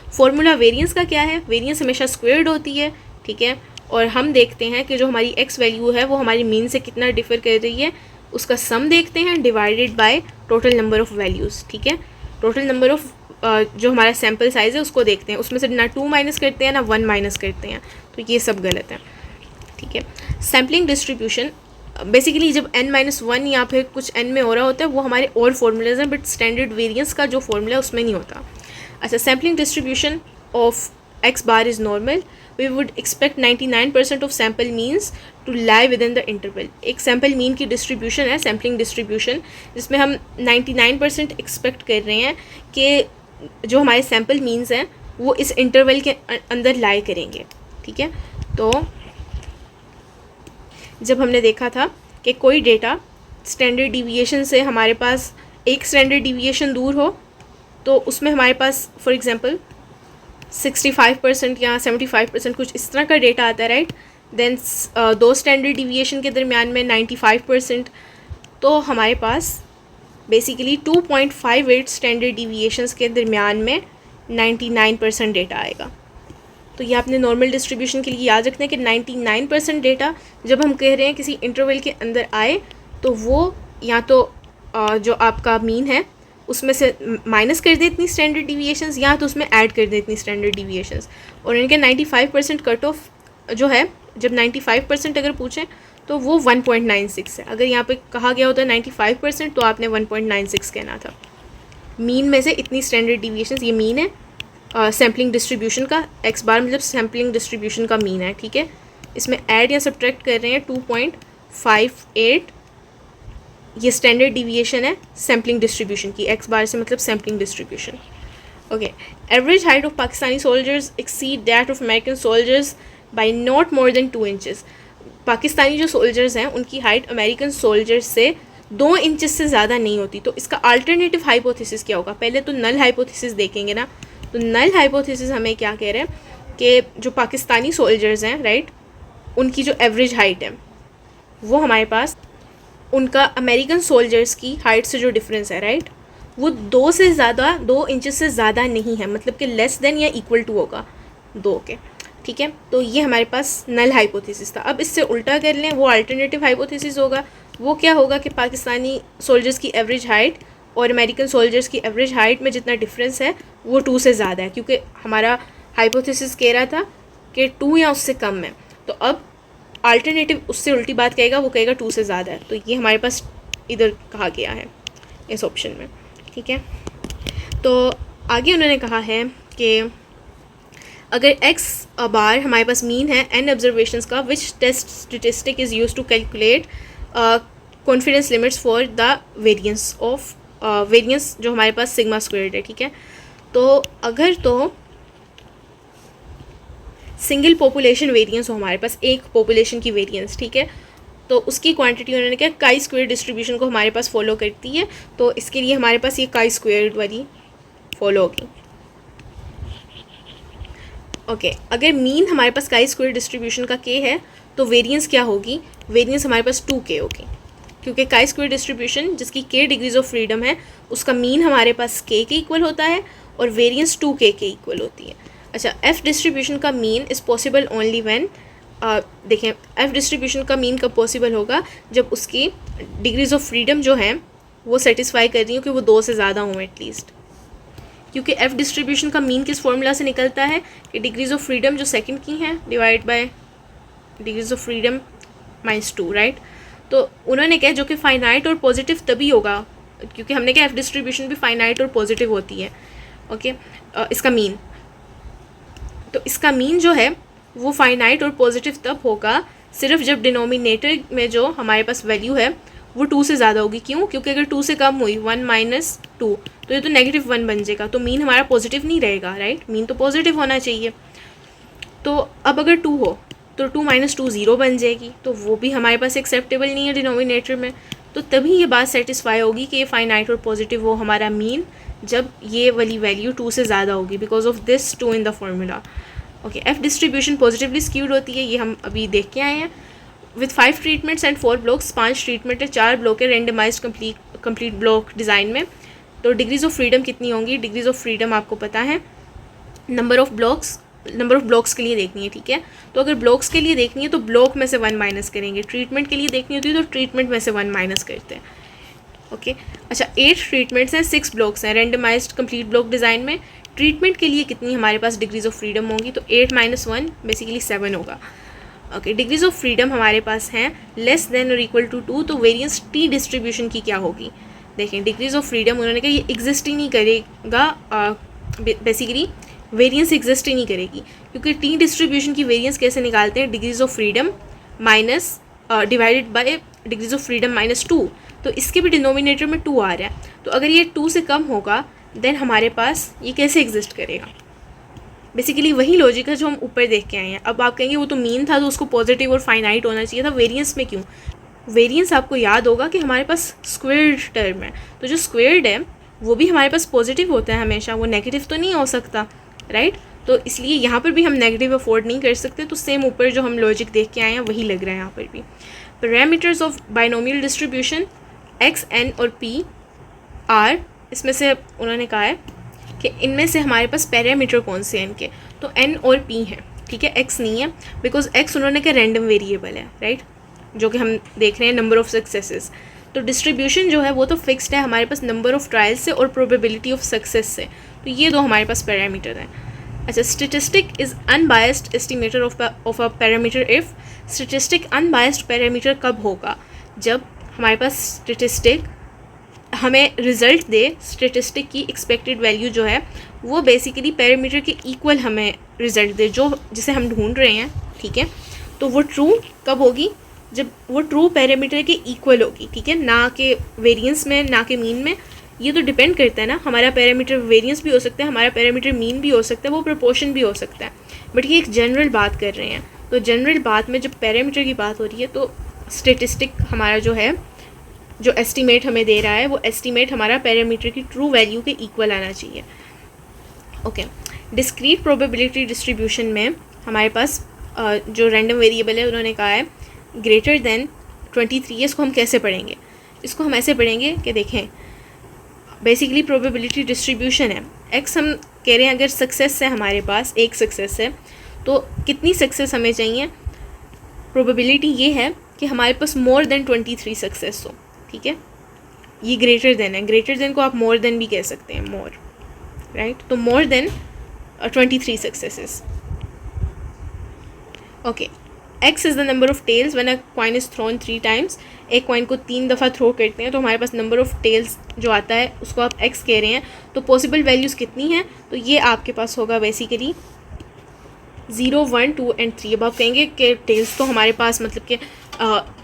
Formula variance का क्या है, वेरिएंस हमेशा स्क्वायर्ड होती है, ठीक है, और हम देखते हैं कि जो हमारी एक्स वैल्यू है वो हमारी मीन से कितना डिफर कर रही है, उसका सम देखते हैं divided by total number of values, ठीक है। टोटल नंबर ऑफ़ जो हमारा सैम्पल साइज़ है उसको देखते हैं, उसमें से ना 2 माइनस करते हैं ना 1 माइनस करते हैं, तो ये सब गलत है, ठीक है। सैम्पलिंग डिस्ट्रीब्यूशन बेसिकली जब n-1 या फिर कुछ n में हो रहा होता है वो हमारे और फॉर्मूलाज हैं, बट स्टैंडर्ड वेरिएंस का जो फॉर्मूला है उसमें नहीं होता। अच्छा, sampling distribution of x bar is normal, we would expect 99% of sample means to lie within the interval. एक सैम्पल मीन की डिस्ट्रीब्यूशन है सैम्पलिंग डिस्ट्रीब्यूशन, जिसमें हम 99% एक्सपेक्ट कर रहे हैं कि जो हमारे सैम्पल मीन्स हैं वो इस इंटरवल के अंदर लाई करेंगे, ठीक है। तो जब हमने देखा था कि कोई डेटा स्टैंडर्ड डिविएशन से हमारे पास एक स्टैंडर्ड डिविएशन दूर हो, तो उसमें हमारे पास फॉर एग्जांपल 65% या 75% कुछ इस तरह का डेटा आता है, राइट। देन 2 स्टैंडर्ड डिविएशन के दरमियान में 95%, तो हमारे पास बेसिकली 2.58 स्टैंडर्ड डिविएशंस के दरमियान में 99% डेटा आएगा। तो ये आपने नॉर्मल डिस्ट्रीब्यूशन के लिए याद रखना है कि 99% डेटा जब हम कह रहे हैं किसी इंटरवल के अंदर आए, तो वो या तो जो आपका मीन है उसमें से माइनस कर दे इतनी स्टैंडर्ड डिविएशंस, या तो उसमें ऐड कर दे इतनी स्टैंडर्ड डिविएशंस। और इनके 95% कट ऑफ जो है, जब 95% अगर पूछें तो वो 1.96 है। अगर यहाँ पे कहा गया होता है 95%, तो आपने 1.96 कहना था। मीन में से इतनी स्टैंडर्ड डिविएशंस, ये मीन है सैम्पलिंग डिस्ट्रीब्यूशन का, एक्स बार मतलब सैम्पलिंग डिस्ट्रीब्यूशन का मीन है, ठीक है। इसमें ऐड या सब्ट्रैक्ट कर रहे हैं 2.58, ये स्टैंडर्ड डिविएशन है सैम्पलिंग डिस्ट्रीब्यूशन की, एक्स बार से मतलब sampling distribution. Okay, average height of Pakistani soldiers exceed that of American soldiers by not more than 2 inches. Pakistani जो सोल्जर्स हैं उनकी हाइट अमेरिकन सोल्जर्स से 2 इंचेस से ज़्यादा नहीं होती। तो इसका अल्टरनेटिव हाइपोथेसिस क्या होगा? पहले तो नल हाइपोथेसिस देखेंगे ना। तो नल हाइपोथेसिस हमें क्या कह रहे हैं कि जो पाकिस्तानी सोल्जर्स हैं, राइट, उनकी जो एवरेज हाइट है वो हमारे पास उनका अमेरिकन सोल्जर्स की हाइट से जो डिफरेंस है, राइट, वो 2 इंचेस से ज़्यादा नहीं है, मतलब कि लेस देन या इक्वल टू होगा 2 के, ठीक है। तो ये हमारे पास नल हाइपोथेसिस था। अब इससे उल्टा कर लें, वो अल्टरनेटिव हाइपोथेसिस होगा। वो क्या होगा कि पाकिस्तानी सोल्जर्स की एवरेज हाइट और अमेरिकन सोल्जर्स की एवरेज हाइट में जितना डिफरेंस है वो 2 से ज़्यादा है, क्योंकि हमारा हाइपोथेसिस कह रहा था कि 2 या उससे कम है। तो अब अल्टरनेटिव उससे उल्टी बात कहेगा, वो कहेगा 2 से ज़्यादा है। तो ये हमारे पास इधर कहा गया है इस ऑप्शन में, ठीक है। तो आगे उन्होंने कहा है कि अगर x बार हमारे पास मीन है n ऑब्जर्वेशंस का, which test statistic is use to calculate confidence limits for the variance of variance जो हमारे पास सिग्मा स्क्वायर्ड है, ठीक है। तो अगर तो सिंगल पॉपुलेशन वेरिएंस हो हमारे पास, एक पॉपुलेशन की वेरिएंस, ठीक है, तो उसकी क्वांटिटी उन्होंने क्या काई स्क्वायर डिस्ट्रीब्यूशन को हमारे पास फॉलो करती है। तो इसके लिए हमारे पास ये काई स्क्वायर वाली फॉलो होगी। ओके, अगर मीन हमारे पास काई स्क्वायर डिस्ट्रीब्यूशन का के है तो वेरिएंस क्या होगी? वेरिएंस हमारे पास 2k होगी, क्योंकि काई स्क्वायर डिस्ट्रीब्यूशन जिसकी k डिग्रीज ऑफ फ्रीडम है उसका मीन हमारे पास k के इक्वल होता है और वेरिएंस 2k के इक्वल होती है। अच्छा, f डिस्ट्रीब्यूशन का mean is possible only when, देखें f डिस्ट्रीब्यूशन का मीन कब पॉसिबल होगा? जब उसकी डिग्रीज ऑफ फ्रीडम जो हैं वो सेटिस्फाई कर रही हो कि वो 2 से ज़्यादा हों एटलीस्ट, क्योंकि f डिस्ट्रीब्यूशन का मीन किस फॉर्मूला से निकलता है कि डिग्रीज ऑफ फ्रीडम जो सेकंड की हैं divide by degrees of freedom -2, right. तो उन्होंने कहा जो कि फाइनाइट और पॉजिटिव तभी होगा क्योंकि हमने क्या एफ डिस्ट्रीब्यूशन भी फाइनाइट और पॉजिटिव होती है। ओके, इसका मीन, तो इसका मीन जो है वो फाइनाइट और पॉजिटिव तब होगा सिर्फ जब डिनोमिनेटर में जो हमारे पास वैल्यू है वो 2 से ज़्यादा होगी। क्यों? क्योंकि अगर 2 से कम हुई 1 माइनस 2 तो ये तो -1 बन जाएगा, तो मीन हमारा पॉजिटिव नहीं रहेगा, राइट। मीन तो पॉजिटिव होना चाहिए। तो अब अगर 2 हो तो 2 माइनस 2 0 बन जाएगी, तो वो भी हमारे पास एक्सेप्टेबल नहीं है डिनोमिनेटर में। तो तभी ये बात सेटिस्फाई होगी कि ये फाइनाइट और पॉजिटिव वो हमारा मीन जब ये वाली वैल्यू 2 से ज़्यादा होगी, because of this 2 in the formula. Okay, F distribution positively skewed होती है, ये हम अभी देख के आए हैं। With 5 treatments and 4 blocks, 5 treatment है, 4 ब्लॉक है रेंडमाइज्ड कंप्लीट ब्लॉक डिज़ाइन में। तो डिग्रीज ऑफ फ्रीडम कितनी होंगी? डिग्रीज ऑफ फ्रीडम आपको पता है, नंबर ऑफ ब्लॉक्स के लिए देखनी है, ठीक है। तो अगर ब्लॉक्स के लिए देखनी है तो ब्लॉक में से 1 माइनस करेंगे, ट्रीटमेंट के लिए देखनी होती है तो ट्रीटमेंट में से 1 माइनस करते हैं। ओके, अच्छा 8 ट्रीटमेंट्स हैं, 6 ब्लॉक्स हैं रेंडमाइज्ड कंप्लीट ब्लॉक डिज़ाइन में। ट्रीटमेंट के लिए कितनी हमारे पास डिग्रीज ऑफ फ्रीडम होंगी? तो 8 माइनस 1 बेसिकली 7 होगा। ओके, डिग्रीज ऑफ फ्रीडम हमारे पास हैं लेस देन और इक्वल टू 2, तो वेरिएंस टी डिस्ट्रीब्यूशन की क्या होगी? देखें, डिग्रीज ऑफ फ्रीडम उन्होंने कहा ये एग्जिस्ट ही नहीं करेगा, बेसिकली वेरिएंस एग्जिस्ट ही नहीं करेगी, क्योंकि टी डिस्ट्रीब्यूशन की वेरिएंस कैसे निकालते हैं? Degrees of freedom minus divided by degrees of freedom minus 2, तो इसके भी डिनोमिनेटर में 2 आ रहा है, तो अगर ये 2 से कम होगा देन हमारे पास ये कैसे एग्जिस्ट करेगा? बेसिकली वही लॉजिक है जो हम ऊपर देख के आए हैं। अब आप कहेंगे वो तो मीन था तो उसको पॉजिटिव और फाइनाइट होना चाहिए था, वेरिएंस में क्यों? वेरिएंस आपको याद होगा कि हमारे पास स्क्वेयर्ड टर्म है, तो जो स्क्वेयर्ड है वो भी हमारे पास पॉजिटिव होता है हमेशा, वो नेगेटिव तो नहीं हो सकता, राइट। तो इसलिए यहाँ पर भी हम नेगेटिव अफोर्ड नहीं कर सकते, तो सेम ऊपर जो हम लॉजिक देख के आए हैं वही लग रहा है यहाँ पर भी। Parameters of binomial distribution x, n और पी आर, इसमें से उन्होंने कहा है कि इनमें से हमारे पास पैरामीटर कौन से हैं इनके? तो एन और पी हैं, ठीक है, एक्स नहीं है, बिकॉज एक्स उन्होंने कहा रैंडम वेरिएबल है, राइट, जो कि हम देख रहे हैं नंबर ऑफ सक्सेसेस। तो डिस्ट्रीब्यूशन जो है वो तो फिक्स्ड है हमारे पास नंबर ऑफ ट्रायल्स से और प्रोबेबिलिटी ऑफ सक्सेस से, तो ये दो हमारे पास पैरामीटर हैं। अच्छा, statistic is unbiased estimator of a parameter if, statistic unbiased parameter कब होगा? जब हमारे पास स्टेटिस्टिक हमें रिज़ल्ट दे, स्टेटिस्टिक की एक्सपेक्टेड वैल्यू जो है वो बेसिकली पैरामीटर के इक्वल हमें रिज़ल्ट दे, जो जिसे हम ढूंढ रहे हैं, ठीक है। तो वो ट्रू कब होगी? जब वो ट्रू पैरामीटर के इक्वल होगी, ठीक है, ना कि वेरिएंस में, ना कि मीन में। ये तो डिपेंड करता है ना, हमारा पैरामीटर वेरिएंस भी हो सकता है, हमारा पैरामीटर मीन भी हो सकता है, वो प्रोपोर्शन भी हो सकता है, बट ये एक जनरल बात कर रहे हैं। तो जनरल बात में जब पैरामीटर की बात हो रही है तो स्टेटिस्टिक हमारा जो है, जो एस्टीमेट हमें दे रहा है, वो एस्टीमेट हमारा पैरामीटर की ट्रू वैल्यू के इक्वल आना चाहिए। ओके, डिस्क्रीट प्रोबेबिलिटी डिस्ट्रीब्यूशन में हमारे पास जो रैंडम वेरिएबल है उन्होंने कहा है ग्रेटर देन 23। इसको हम कैसे पढ़ेंगे? इसको हम ऐसे पढ़ेंगे कि देखें, बेसिकली प्रोबेबिलिटी डिस्ट्रीब्यूशन है, एक्स हम कह रहे हैं अगर सक्सेस है हमारे पास, एक सक्सेस है, तो कितनी सक्सेस हमें चाहिए? प्रोबेबिलिटी ये है कि हमारे पास मोर देन 23 सक्सेस हो, ठीक है। ये ग्रेटर देन है, ग्रेटर देन को आप मोर देन भी कह सकते हैं, मोर, राइट। तो more than 23 successes. Okay, x is the number of tails when a coin is thrown 3 times. एक कॉइन को 3 दफ़ा थ्रो करते हैं तो हमारे पास नंबर ऑफ टेल्स जो आता है उसको आप एक्स कह रहे हैं। तो पॉसिबल वैल्यूज़ कितनी हैं? तो ये आपके पास होगा बेसिकली 0, 1, 2 एंड 3। अब आप कहेंगे कि टेल्स तो हमारे पास मतलब कि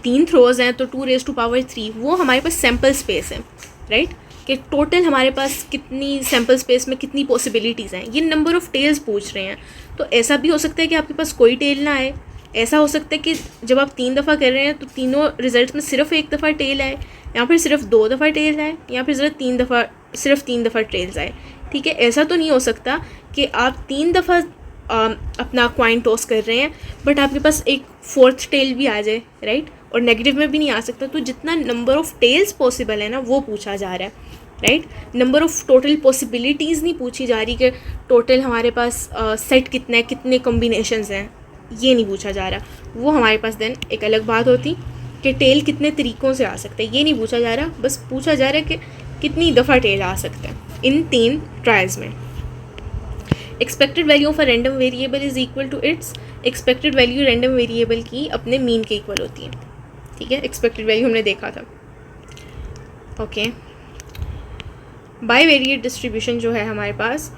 3 थ्रोज हैं, तो 2⁻³ वो हमारे पास सैम्पल स्पेस है, राइट, कि टोटल हमारे पास कितनी सैम्पल स्पेस में कितनी पॉसिबिलिटीज़ हैं, ये नंबर ऑफ़ टेल्स पूछ रहे हैं। तो ऐसा भी हो सकता है कि आपके पास कोई टेल ना आए, ऐसा हो सकता है कि जब आप 3 दफ़ा कर रहे हैं तो तीनों रिजल्ट में सिर्फ 1 दफ़ा टेल आए, या फिर सिर्फ 2 दफ़ा टेल आए, या फिर सिर्फ 3 दफ़ा टेल्स आए, ठीक है। ऐसा तो नहीं हो सकता कि आप 3 दफ़ा अपना कॉइन टॉस कर रहे हैं बट आपके पास एक 4th टेल भी आ जाए, राइट, और नेगेटिव में भी नहीं आ सकता। तो जितना नंबर ऑफ़ टेल्स पॉसिबल है ना वो पूछा जा रहा है, right. Number of total possibilities नहीं पूछी जा रही कि टोटल हमारे पास सेट कितना है, कितने कॉम्बिनेशंस हैं, ये नहीं पूछा जा रहा। वो हमारे पास देन एक अलग बात होती कि टेल कितने तरीक़ों से आ सकता है, ये नहीं पूछा जा रहा, बस पूछा जा रहा है कि कितनी दफ़ा टेल आ सकता है इन 3 ट्रायल्स में। Expected value of a random variable is equal to its, expected value random variable की अपने मीन के इक्वल होती है, ठीक है। एक्सपेक्टेड वैल्यू हमने देखा था। ओके, बाईवेरिएट डिस्ट्रीब्यूशन जो है हमारे पास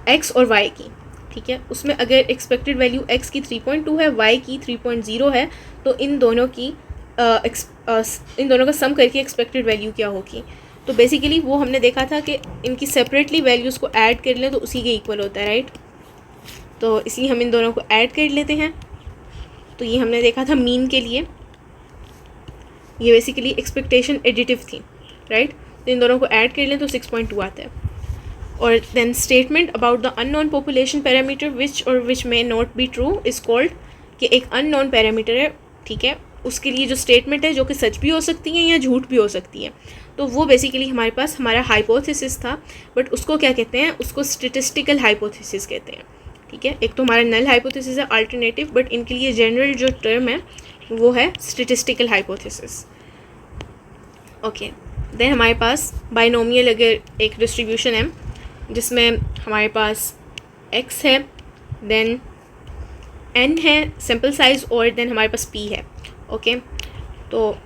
एक्स और वाई की, ठीक है, उसमें अगर एक्सपेक्टेड वैल्यू एक्स की 3.2 है, वाई की 3.0 है, तो इन दोनों का सम करके एक्सपेक्टेड वैल्यू क्या होगी। तो बेसिकली वो हमने देखा था कि इनकी सेपरेटली वैल्यूज़ को ऐड कर लें तो उसी के इक्वल होता है, राइट। तो इसलिए हम इन दोनों को ऐड कर लेते हैं। तो ये हमने देखा था मीन के लिए, ये बेसिकली एक्सपेक्टेशन एडिटिव थी, राइट। तो इन दोनों को ऐड कर लें तो 6.2 आता है। और then statement about the unknown population parameter which may not be true is called, कि एक अननोन पैरामीटर है, ठीक है, उसके लिए जो स्टेटमेंट है जो कि सच भी हो सकती है या झूठ भी हो सकती है, तो वो बेसिकली हमारे पास हमारा हाइपोथेसिस था। बट उसको क्या कहते हैं, उसको स्टैटिस्टिकल हाइपोथेसिस कहते हैं, ठीक है। एक तो हमारा नल हाइपोथेसिस है अल्टरनेटिव, बट इनके लिए जनरल जो टर्म है वो है स्टैटिस्टिकल हाइपोथेसिस। ओके, देन हमारे पास बाइनोमियल अगर एक डिस्ट्रीब्यूशन है जिसमें हमारे पास x है, देन n है सैम्पल साइज़, और देन हमारे पास p है, ओके। तो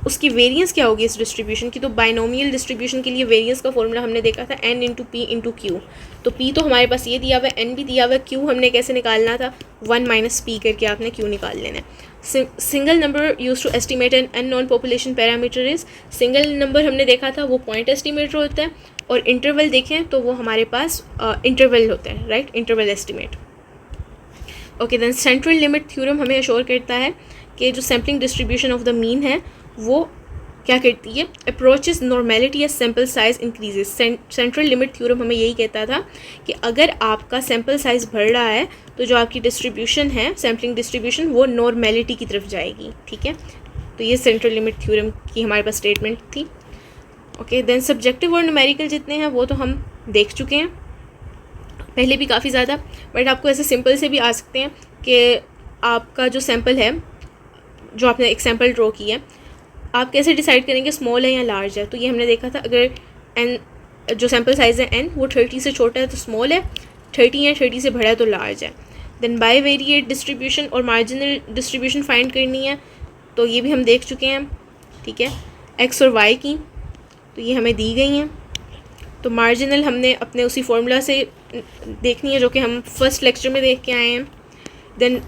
उसकी वेरिएंस क्या होगी इस डिस्ट्रीब्यूशन की। तो बाइनोमियल डिस्ट्रीब्यूशन के लिए वेरिएंस का फॉर्मूला हमने देखा था n into P into Q. तो p तो हमारे पास ये दिया हुआ है, n भी दिया हुआ है, q हमने कैसे निकालना था, 1 माइनस पी करके आपने q निकाल लेना है। Single number use to estimate an unknown population parameter is, single number हमने देखा था वो पॉइंट एस्टिमेटर होता है, और इंटरवल देखें तो वो हमारे पास इंटरवल होता है, right, interval estimate. Okay, then central limit theorem हमें अश्योर करता है कि जो sampling distribution of the mean है वो क्या करती है, approaches normality as sample size increases. Central limit theorem हमें यही कहता था कि अगर आपका सैम्पल साइज़ बढ़ रहा है तो जो आपकी डिस्ट्रीब्यूशन है सैम्पलिंग डिस्ट्रीब्यूशन वो नॉर्मेलिटी की तरफ जाएगी, ठीक है। तो ये सेंट्रल लिमिट थ्योरम की हमारे पास स्टेटमेंट थी। ओके, देन सब्जेक्टिव और न्यूमेरिकल जितने हैं वो तो हम देख चुके हैं पहले भी काफ़ी ज़्यादा, बट आपको ऐसे सिंपल से भी आ सकते हैं कि आपका जो सैम्पल है, जो आपने एक सैम्पल ड्रॉ की है, आप कैसे डिसाइड करेंगे स्मॉल है या लार्ज है। तो ये हमने देखा था, अगर n जो सैम्पल साइज़ है n वो 30 से छोटा है तो स्मॉल है, 30 या 30 से बड़ा है तो लार्ज है। देन बाईवेरिएट डिस्ट्रीब्यूशन और मार्जिनल डिस्ट्रीब्यूशन फाइंड करनी है, तो ये भी हम देख चुके हैं, ठीक है, x और y की, तो ये हमें दी गई हैं। तो मार्जिनल हमने अपने उसी फॉर्मूला से देखनी है जो कि हम फर्स्ट लेक्चर में देख के आए हैं। देन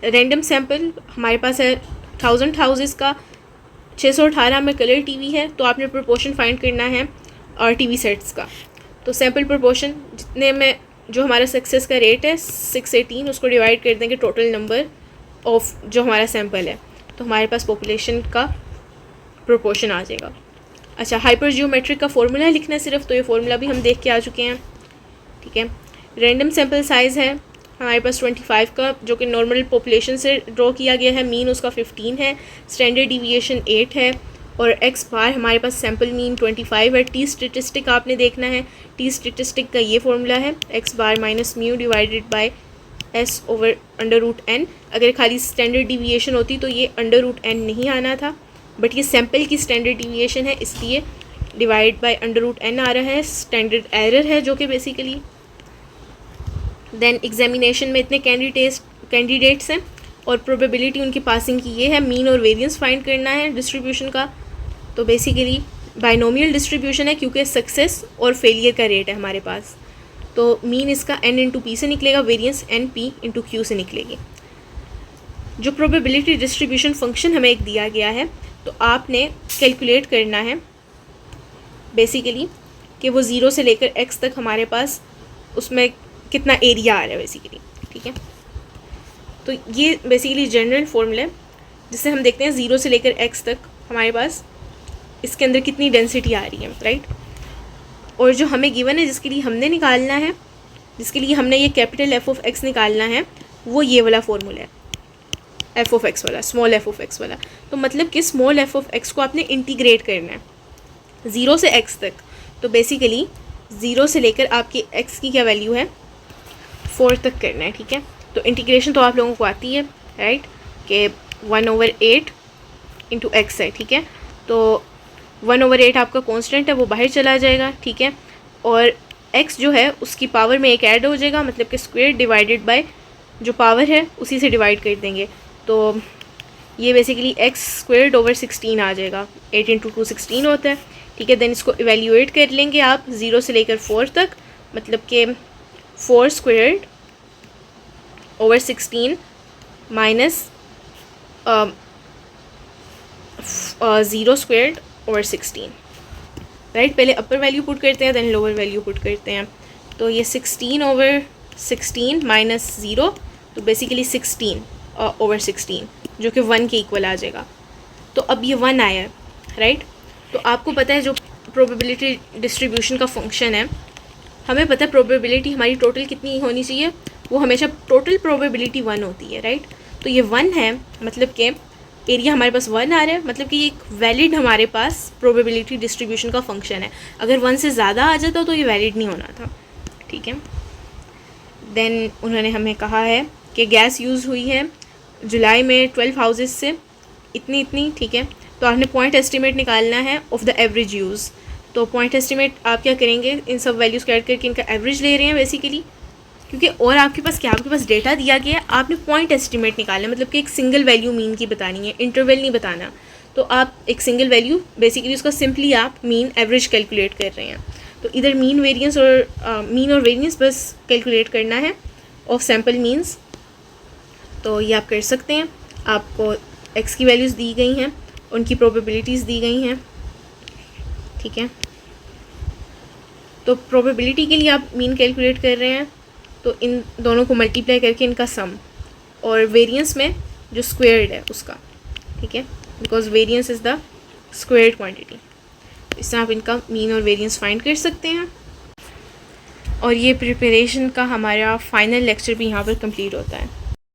रैंडम सैम्पल हमारे पास है 1000 हाउसेस का, 618 में कलर टीवी है, तो आपने प्रोपोर्शन फाइंड करना है और टीवी सेट्स का। तो सैम्पल प्रोपोर्शन जितने में जो हमारा सक्सेस का रेट है 618, उसको डिवाइड कर देंगे टोटल नंबर ऑफ जो हमारा सैम्पल है, तो हमारे पास पॉपुलेशन का प्रोपोर्शन आ जाएगा। अच्छा, हाइपर जियोमेट्रिक का फॉर्मूला लिखना है सिर्फ, तो ये फॉर्मूला भी हम देख के आ चुके हैं, ठीक है। रैंडम सैम्पल साइज़ है हमारे पास 25 का, जो कि नॉर्मल पॉपुलेशन से ड्रॉ किया गया है, मीन उसका 15 है, स्टैंडर्ड डिविएशन 8 है, और एक्स बार हमारे पास सैम्पल मीन 25 है। टी स्टेटिस्टिक आपने देखना है, टी स्टेटिस्टिक का ये फॉर्मूला है, x bar minus mu divided by s over under root n. अगर खाली स्टैंडर्ड डिविएशन होती तो ये अंडर रूट एन नहीं आना था, बट ये सैम्पल की स्टैंडर्ड डिविएशन है इसलिए divide by under root N आ रहा है, स्टैंडर्ड एरर है जो कि बेसिकली। देन एग्जामिनेशन में इतने कैंडिडेट्स हैं और प्रोबेबिलिटी उनकी पासिंग की ये है, मीन और वेरिएंस फाइंड करना है डिस्ट्रीब्यूशन का। तो बेसिकली बाइनोमियल डिस्ट्रीब्यूशन है क्योंकि सक्सेस और फेलियर का रेट है हमारे पास, तो मीन इसका n इंटू पी से निकलेगा, variance n p into Q से निकलेगी। जो प्रोबेबिलिटी डिस्ट्रीब्यूशन फंक्शन हमें एक दिया गया है, तो आपने कैलकुलेट करना है बेसिकली कि वो 0 से लेकर x तक हमारे पास उसमें कितना एरिया आ रहा है बेसिकली, ठीक है। तो ये बेसिकली जनरल फॉर्मूला है जिससे हम देखते हैं 0 से लेकर x तक हमारे पास इसके अंदर कितनी डेंसिटी आ रही है, राइट। और जो हमें गिवन है जिसके लिए हमने निकालना है, जिसके लिए हमने ये कैपिटल एफ ऑफ एक्स निकालना है, वो ये वाला फॉर्मूला है, एफ ऑफ एक्स वाला, स्मॉल एफ ऑफ एक्स वाला। तो मतलब कि स्मॉल एफ ऑफ एक्स को आपने इंटीग्रेट करना है 0 से x तक। तो बेसिकली 0 से लेकर आपकी x की क्या वैल्यू है 4 तक करना है, ठीक है। तो इंटीग्रेशन तो आप लोगों को आती है, राइट, कि 1/8 इंटू एक्स है, ठीक है। तो 1/8 आपका कांस्टेंट है, वो बाहर चला जाएगा, ठीक है। और x जो है उसकी पावर में एक ऐड हो जाएगा, मतलब कि स्क्वायर डिवाइडेड बाय जो पावर है उसी से डिवाइड कर देंगे। तो ये बेसिकली x² ओवर 16 आ जाएगा, 8 इंटू 2 16 होता है, ठीक है। देन इसको इवेल्यूएट कर लेंगे आप 0 से लेकर 4 तक, मतलब कि 4 squared over 16 minus 0 squared over 16, right. पहले अपर वैल्यू पुट करते हैं, देन लोअर वैल्यू पुट करते हैं। तो ये 16 ओवर 16 माइनस 0, तो बेसिकली 16 ओवर 16 जो कि 1 के इक्वल आ जाएगा। तो अब ये 1 आया है, राइट। तो आपको पता है जो प्रोबेबिलिटी डिस्ट्रीब्यूशन का फंक्शन है, हमें पता है प्रोबेबिलिटी हमारी टोटल कितनी होनी चाहिए, वो हमेशा टोटल प्रोबेबिलिटी 1 होती है, राइट। तो ये 1 है, मतलब कि एरिया हमारे पास 1 आ रहा है, मतलब कि ये एक वैलिड हमारे पास प्रोबेबिलिटी डिस्ट्रीब्यूशन का फंक्शन है। अगर 1 से ज़्यादा आ जाता तो ये वैलिड नहीं होना था, ठीक है। देन उन्होंने हमें कहा है कि गैस यूज़ हुई है जुलाई में 12 हाउसेस से इतनी, ठीक है। तो आपने पॉइंट एस्टिमेट निकालना है ऑफ द एवरेज यूज़। तो पॉइंट एस्टिमेट आप क्या करेंगे, इन सब वैल्यूज़ को ऐड करके इनका एवरेज ले रहे हैं बेसिकली, क्योंकि और आपके पास डेटा दिया गया है, आपने पॉइंट एस्टिमेट निकालना है, मतलब कि एक सिंगल वैल्यू मीन की बतानी है, इंटरवल नहीं बताना। तो आप एक सिंगल वैल्यू बेसिकली उसका सिंपली आप मीन एवरेज कैलकुलेट कर रहे हैं। तो इधर मीन और वेरिएंस बस कैलकुलेट करना है ऑफ सैम्पल मीन्स। तो ये आप कर सकते हैं। आपको एक्स की वैल्यूज़ दी गई हैं, उनकी प्रोबेबिलिटीज़ दी गई हैं, ठीक है। तो प्रोबेबिलिटी के लिए आप मीन कैलकुलेट कर रहे हैं, तो इन दोनों को मल्टीप्लाई करके इनका सम, और वेरिएंस में जो स्क्वेयर्ड है उसका, ठीक है, because variance is the squared quantity. इससे आप इनका मीन और वेरिएंस फाइंड कर सकते हैं। और ये प्रिपरेशन का हमारा फाइनल लेक्चर भी यहाँ पर कंप्लीट होता है।